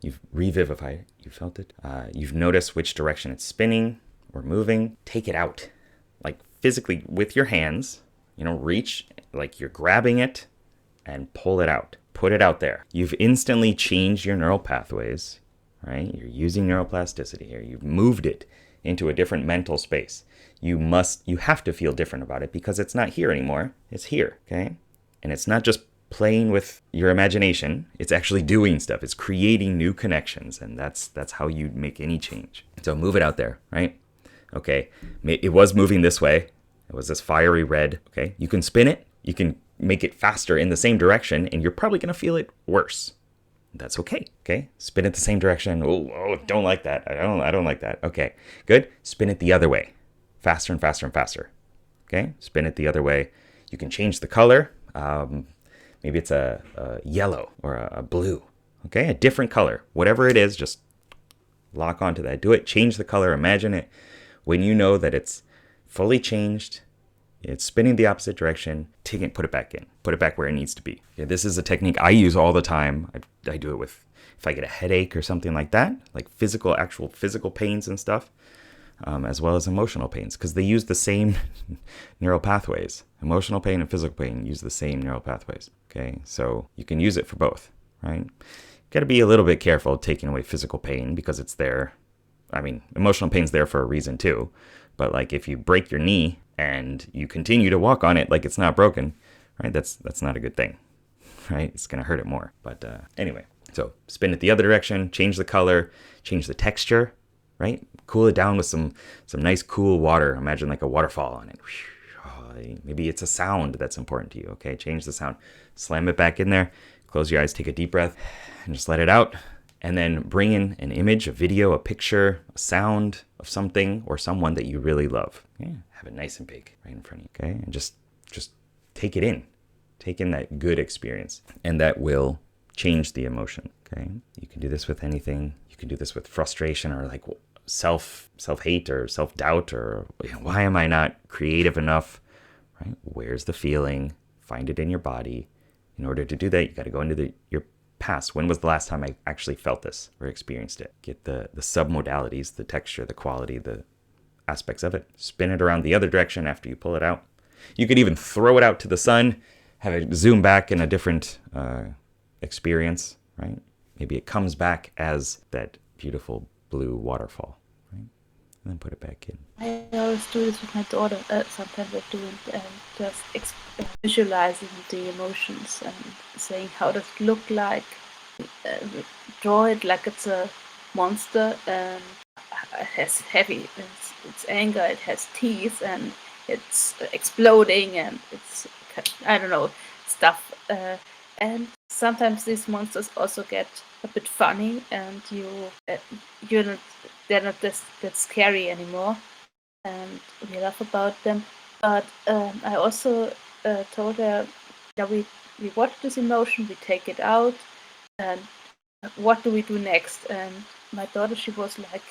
You've revivified it. You felt it. You've noticed which direction it's spinning or moving. Take it out, like physically with your hands, reach, like you're grabbing it, and pull it out. Put it out there. You've instantly changed your neural pathways, right? You're using neuroplasticity here. You've moved it into a different mental space. You have to feel different about it because it's not here anymore. It's here, okay? And it's not just playing with your imagination. It's actually doing stuff. It's creating new connections, and that's how you make any change. So move it out there, right? Okay, it was moving this way. It was this fiery red, okay? You can spin it. You can make it faster in the same direction, and you're probably going to feel it worse. That's okay. Okay. Spin it the same direction. Oh, don't like that. I don't like that. Okay, good. Spin it the other way, faster and faster and faster. Okay. Spin it the other way. You can change the color. Maybe it's a yellow or a blue. Okay. A different color, whatever it is, just lock onto that. Do it. Change the color. Imagine it when you know that it's fully changed. It's spinning the opposite direction. Take it, put it back in. Put it back where it needs to be. Okay, this is a technique I use all the time. I do it with, if I get a headache or something like that, like actual physical pains and stuff, as well as emotional pains, because they use the same neural pathways. Emotional pain and physical pain use the same neural pathways. Okay, so you can use it for both, right? Got to be a little bit careful taking away physical pain because it's there. I mean, emotional pain's there for a reason too. But like if you break your knee and you continue to walk on it like it's not broken, right? That's not a good thing, right? It's going to hurt it more. But anyway, so spin it the other direction, change the color, change the texture, right? Cool it down with some nice cool water. Imagine like a waterfall on it. Maybe it's a sound that's important to you. Okay, change the sound. Slam it back in there. Close your eyes, take a deep breath, and just let it out. And then bring in an image, a video, a picture, a sound of something or someone that you really love. Yeah, have it nice and big right in front of you. Okay, and just take it in. Take in that good experience, and that will change the emotion. Okay, you can do this with anything. You can do this with frustration or like self-hate or self-doubt or why am I not creative enough? Right? Where's the feeling? Find it in your body. In order to do that, you got to go into your past. When was the last time I actually felt this or experienced it? Get the submodalities, the texture, the quality, the aspects of it. Spin it around the other direction after you pull it out. You could even throw it out to the sun, have it zoom back in a different experience, right? Maybe it comes back as that beautiful blue waterfall, right? And then put it back in. I always do this with my daughter. Sometimes I do it just visualizing the emotions and saying how does it look like. Draw it like it's a monster and it has it's anger, it has teeth and it's exploding and it's, I don't know, stuff. And sometimes these monsters also get a bit funny and they're not that scary anymore. And we laugh about them. But I also told her that we watch this emotion, we take it out, and what do we do next? And my daughter, she was like,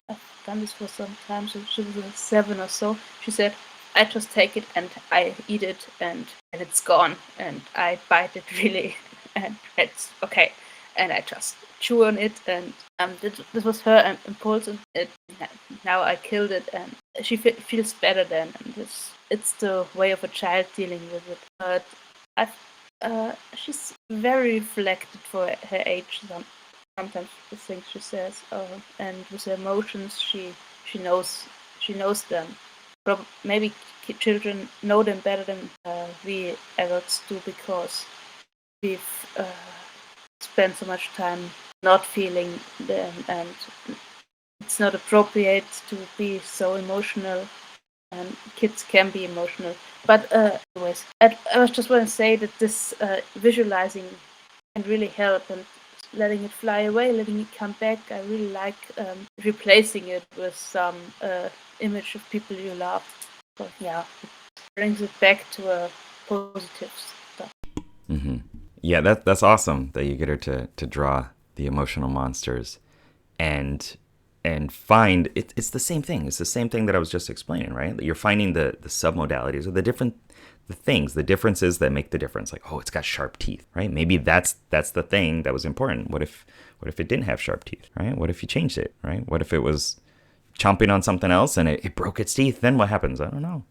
I've done this for some time, so she was 7 or so. She said, I just take it and I eat it and it's gone. And I bite it really and it's okay. And I just chew on it and this was her impulse and now I killed it and she feels better then and it's the way of a child dealing with it. But she's very reflected for her age. Sometimes the things she says, and with her emotions, she knows them. Maybe children know them better than we adults do because we've spent so much time not feeling them, and it's not appropriate to be so emotional. And kids can be emotional, but anyways, I was just want to say that this visualizing can really help and letting it fly away, letting it come back. I really like replacing it with some image of people you love. So yeah, it brings it back to a positive stuff. Mm-hmm. Yeah, that's awesome that you get her to draw the emotional monsters and find it's the same thing. It's the same thing that I was just explaining, right? You're finding the submodalities or the differences that make the difference. Like, oh, it's got sharp teeth, right? Maybe that's the thing that was important. What if it didn't have sharp teeth, right? What if you changed it, right? What if it was chomping on something else and it broke its teeth? Then what happens? I don't know.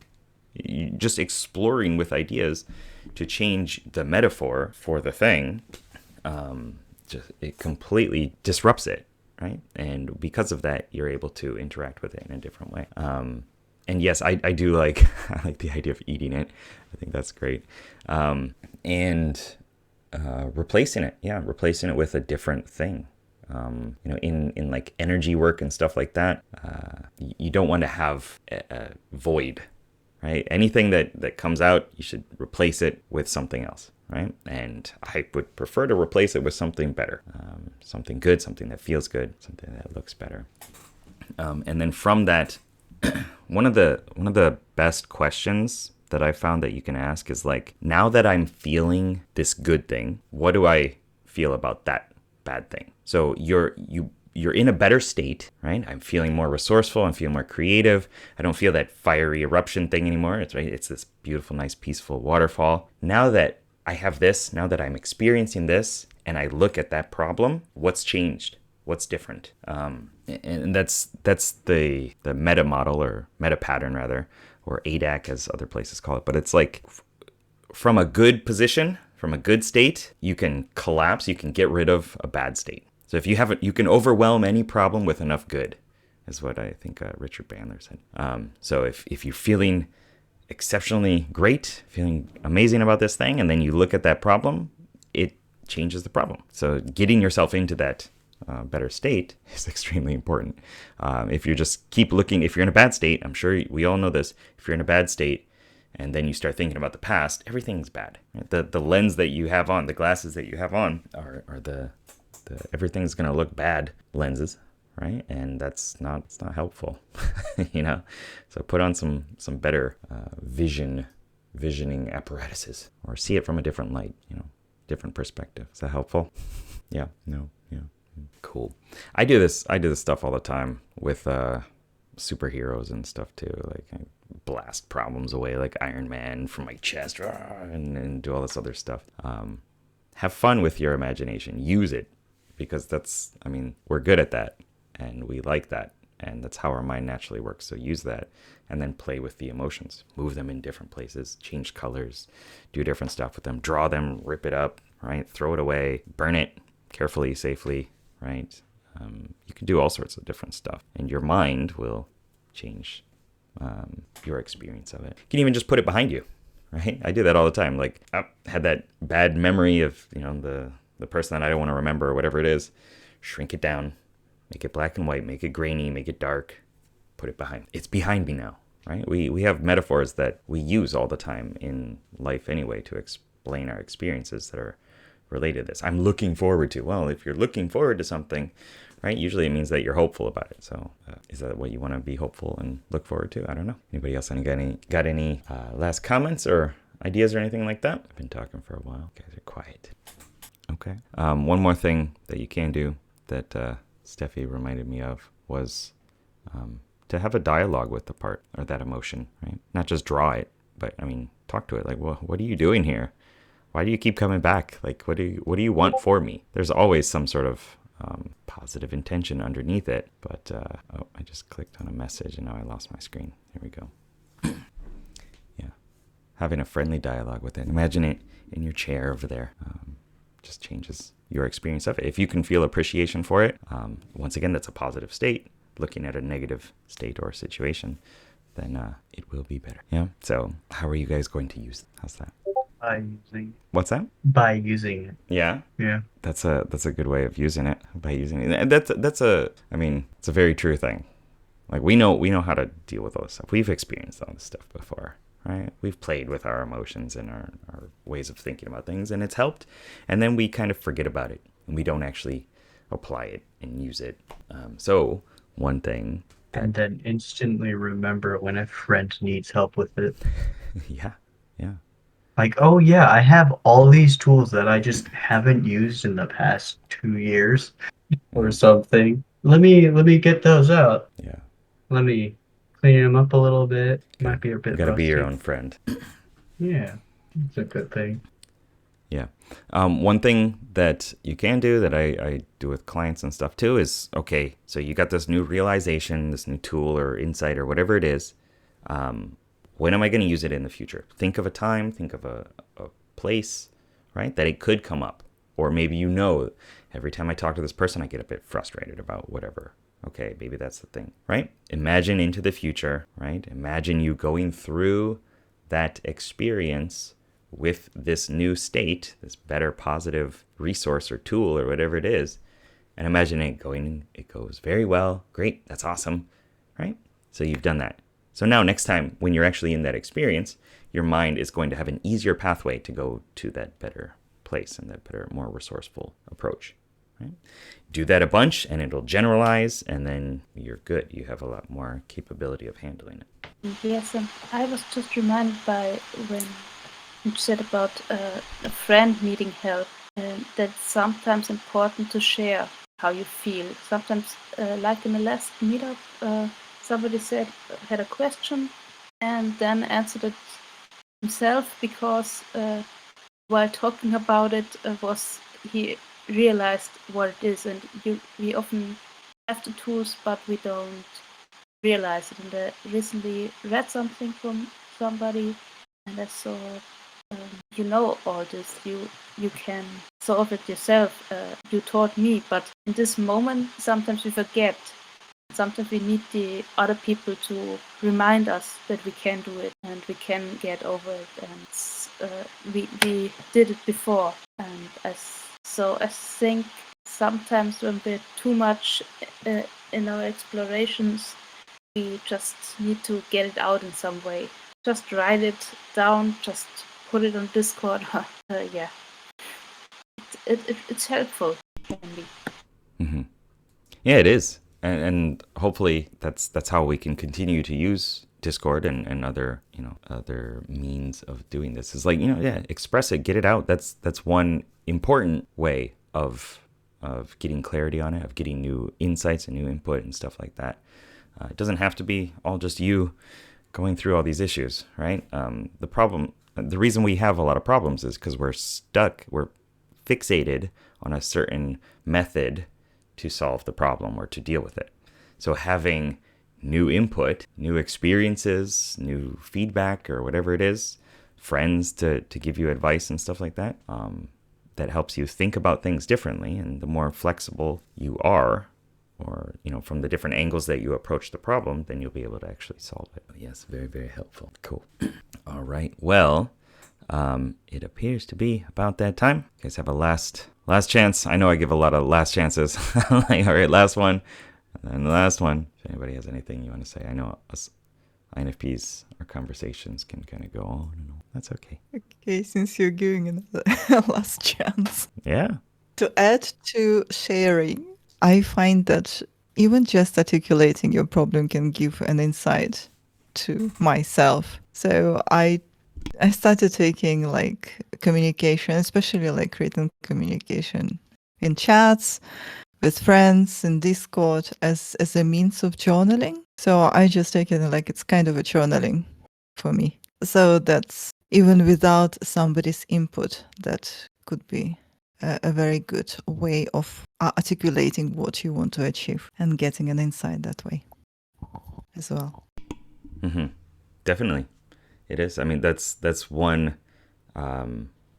You just exploring with ideas to change the metaphor for the thing, it completely disrupts it. Right? And because of that, you're able to interact with it in a different way. And yes, I do like I like the idea of eating it. I think that's great. And replacing it with a different thing. In like energy work and stuff like that, you don't want to have a void, right? Anything that comes out, you should replace it with something else. Right? And I would prefer to replace it with something better, something good, something that feels good, something that looks better. And then from that, one of the best questions that I found that you can ask is like, now that I'm feeling this good thing, what do I feel about that bad thing? So you you're in a better state, right? I'm feeling more resourceful. I'm feeling more creative. I don't feel that fiery eruption thing anymore. It's right. It's this beautiful, nice, peaceful waterfall. Now that I have this, now that I'm experiencing this, and I look at that problem, what's changed? What's different? And that's the meta model, or meta pattern rather, or ADAC as other places call it. But it's like from a good position, from a good state, you can collapse, you can get rid of a bad state. So if you have it, you can overwhelm any problem with enough good, is what I think Richard Bandler said. So if you're feeling exceptionally great, feeling amazing about this thing, and then you look at that problem, it changes the problem. So getting yourself into that better state is extremely important. If you just keep looking, if you're in a bad state, I'm sure we all know this, if you're in a bad state and then you start thinking about the past, everything's bad. The lens that you have on, the glasses that you have on are the everything's going to look bad lenses, right? And it's not helpful, So put on some better visioning apparatuses, or see it from a different light, different perspective. Is that helpful? Yeah. No. Yeah. Cool. I do this stuff all the time with superheroes and stuff too. Like I blast problems away like Iron Man from my chest, and do all this other stuff. Have fun with your imagination. Use it, because we're good at that, and we like that, and that's how our mind naturally works. So use that, and then play with the emotions. Move them in different places, change colors, do different stuff with them, draw them, rip it up, right? Throw it away, burn it carefully, safely, right? You can do all sorts of different stuff, and your mind will change your experience of it. You can even just put it behind you, right? I do that all the time. Like I had that bad memory of, the person that I don't want to remember, or whatever it is. Shrink it down, make it black and white, make it grainy, make it dark, put it behind. It's behind me now, right? We have metaphors that we use all the time in life anyway to explain our experiences that are related to this. I'm looking forward to. Well, if you're looking forward to something, right, usually it means that you're hopeful about it. So is that what you want to be hopeful and look forward to? I don't know. Anybody else got any last comments or ideas or anything like that? I've been talking for a while. You guys are quiet. Okay. One more thing that you can do that Steffi reminded me of was to have a dialogue with the part, or that emotion, right? Not just draw it, but talk to it. Like, well, what are you doing here? Why do you keep coming back? Like, what do you want for me? There's always some sort of positive intention underneath it. But, I just clicked on a message and now I lost my screen. Here we go. Yeah. Having a friendly dialogue with it. Imagine it in your chair over there. Just changes your experience of it. If you can feel appreciation for it, once again, that's a positive state. Looking at a negative state or situation, then it will be better. Yeah. So how are you guys going to use it? How's that? By using. What's that? By using it. Yeah. Yeah. That's a good way of using it. By using it, and it's a very true thing. Like we know how to deal with all this stuff. We've experienced all this stuff before, right? We've played with our emotions and our ways of thinking about things, and it's helped. And then we kind of forget about it, and we don't actually apply it and use it. So one thing. And then instantly remember when a friend needs help with it. Yeah. Like, oh yeah, I have all these tools that I just haven't used in the past 2 years or something. Let me get those out. Yeah. Let me clean them up a little bit. Might be a bit. Gotta be your rusty. own friend. Yeah, it's a good thing. Yeah. One thing that you can do that I do with clients and stuff too is, okay, so you got this new realization, this new tool or insight or whatever it is. When am I going to use it in the future? Think of a time, think of a place, right, that it could come up. Or maybe every time I talk to this person, I get a bit frustrated about whatever. Okay, maybe that's the thing, right? Imagine into the future, right? Imagine you going through that experience with this new state, this better positive resource or tool or whatever it is, and imagine it goes very well, great, that's awesome, right? So you've done that. So now next time when you're actually in that experience, your mind is going to have an easier pathway to go to that better place and that better, more resourceful approach, right? Do that a bunch and it'll generalize, and then you're good. You have a lot more capability of handling it. Yes, and I was just reminded by when you said about a friend needing help, and that's sometimes important to share how you feel. Sometimes, like in the last meetup, somebody had a question and then answered it himself because while talking about it he realized what it is, and we often have the tools but we don't realize it. And I recently read something from somebody and I saw all this, you can solve it yourself. You taught me, but in this moment sometimes we forget. Sometimes we need the other people to remind us that we can do it and we can get over it. And we did it before. And so I think sometimes when we're too much in our explorations, we just need to get it out in some way. Just write it down, just put it on Discord. Yeah, it's helpful. Can be. Mm-hmm. Yeah, it is. And hopefully that's how we can continue to use Discord and other other means of doing this. Is like, express it, get it out. That's one important way of getting clarity on it, of getting new insights and new input and stuff like that. It doesn't have to be all just you going through all these issues, right? The reason we have a lot of problems is because we're fixated on a certain method to solve the problem or to deal with it. So having new input, new experiences, new feedback, or whatever it is, friends to give you advice and stuff like that, that helps you think about things differently. And the more flexible you are, or from the different angles that you approach the problem, then you'll be able to actually solve it. Yes, very, very helpful. Cool. All right. Well, it appears to be about that time. You guys have a last chance. I know I give a lot of last chances. Like, all right, last one, and then the last one. If anybody has anything you want to say, I know us INFPs, our conversations can kind of go on and on. That's okay. Okay, since you're giving another last chance. Yeah. To add to sharing, I find that even just articulating your problem can give an insight to myself. So I started taking like communication, especially like written communication in chats with friends in Discord as a means of journaling. So I just take it like it's kind of a journaling for me. So that's even without somebody's input, that could be a very good way of articulating what you want to achieve and getting an insight that way as well. Mm-hmm. Definitely. It is. I mean, that's one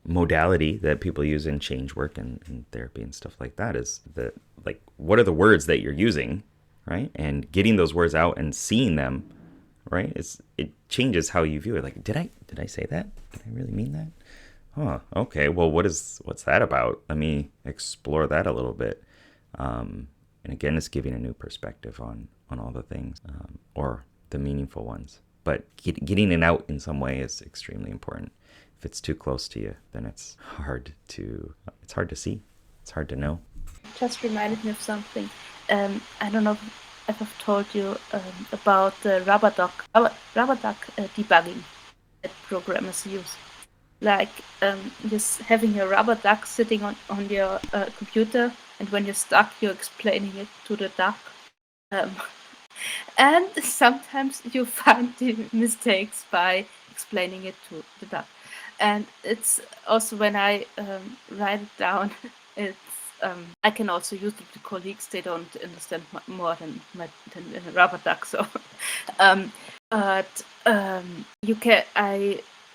modality that people use in change work and therapy and stuff like that, is that, like, what are the words that you're using, right? And getting those words out and seeing them, right? It changes how you view it. Like, did I say that? Did I really mean that? Huh. Okay. Well, what's that about? Let me explore that a little bit. And again, it's giving a new perspective on all the things, or the meaningful ones. But getting it out in some way is extremely important. If it's too close to you, then it's hard to see. It's hard to know. Just reminded me of something. I don't know if I've told you about the rubber duck debugging that programmers use. Like just having a rubber duck sitting on your computer, and when you're stuck, you're explaining it to the duck. And sometimes you find the mistakes by explaining it to the duck. And it's also when I write it down, it's I can also use it to colleagues. They don't understand more than a rubber duck. So, you can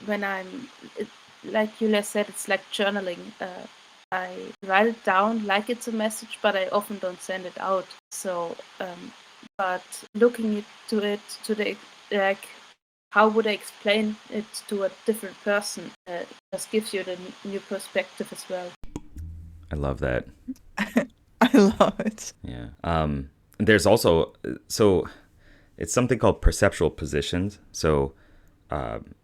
when I'm like Julia said, it's like journaling. I write it down like it's a message, but I often don't send it out. So, but looking into it to the like, how would I explain it to a different person? Just gives you the new perspective as well. I love that. I love it. Yeah. There's also, so it's something called perceptual positions. So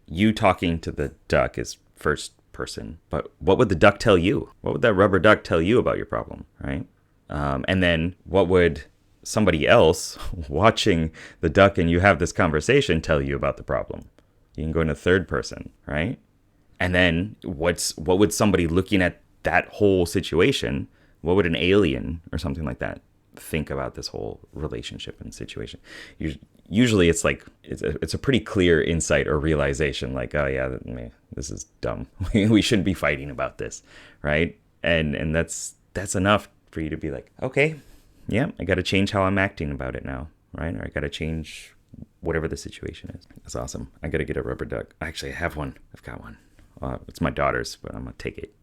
you talking to the duck is first person, but what would the duck tell you? What would that rubber duck tell you about your problem, right? And then what would somebody else watching the duck and you have this conversation tell you about the problem? You can go into third person, right? And then what would somebody looking at that whole situation, What would an alien or something like that think about this whole relationship and situation? Usually it's like it's a pretty clear insight or realization, like, oh yeah, this is dumb. We shouldn't be fighting about this, right? And that's enough for you to be like, okay, yeah, I got to change how I'm acting about it now, right? Or I got to change whatever the situation is. That's awesome. I got to get a rubber duck. Actually, I have one. I've got one. It's my daughter's, but I'm gonna take it.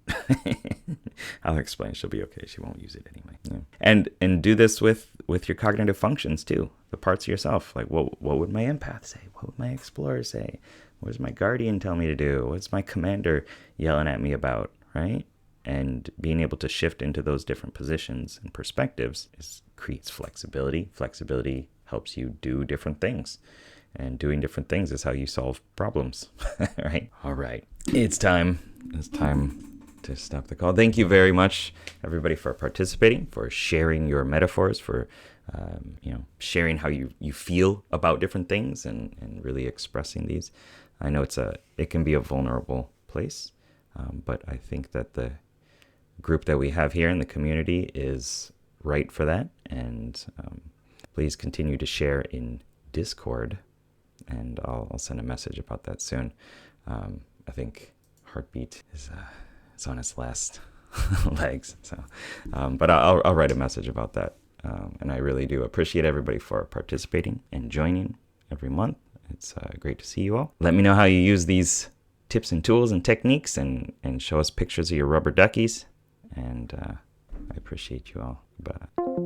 I'll explain. She'll be okay. She won't use it anyway. Yeah. And do this with your cognitive functions too. The parts of yourself. Like, what would my empath say? What would my explorer say? What does my guardian tell me to do? What's my commander yelling at me about? Right? And being able to shift into those different positions and perspectives creates flexibility. Flexibility helps you do different things. And doing different things is how you solve problems, right? All right. It's time. It's time to stop the call. Thank you very much, everybody, for participating, for sharing your metaphors, for sharing how you feel about different things and really expressing these. I know it can be a vulnerable place, but I think that the group that we have here in the community is right for that. And please continue to share in Discord. And I'll send a message about that soon. I think Heartbeat is on its last legs. So, but I'll write a message about that. And I really do appreciate everybody for participating and joining every month. It's great to see you all. Let me know how you use these tips and tools and techniques, and show us pictures of your rubber duckies. And I appreciate you all. Bye.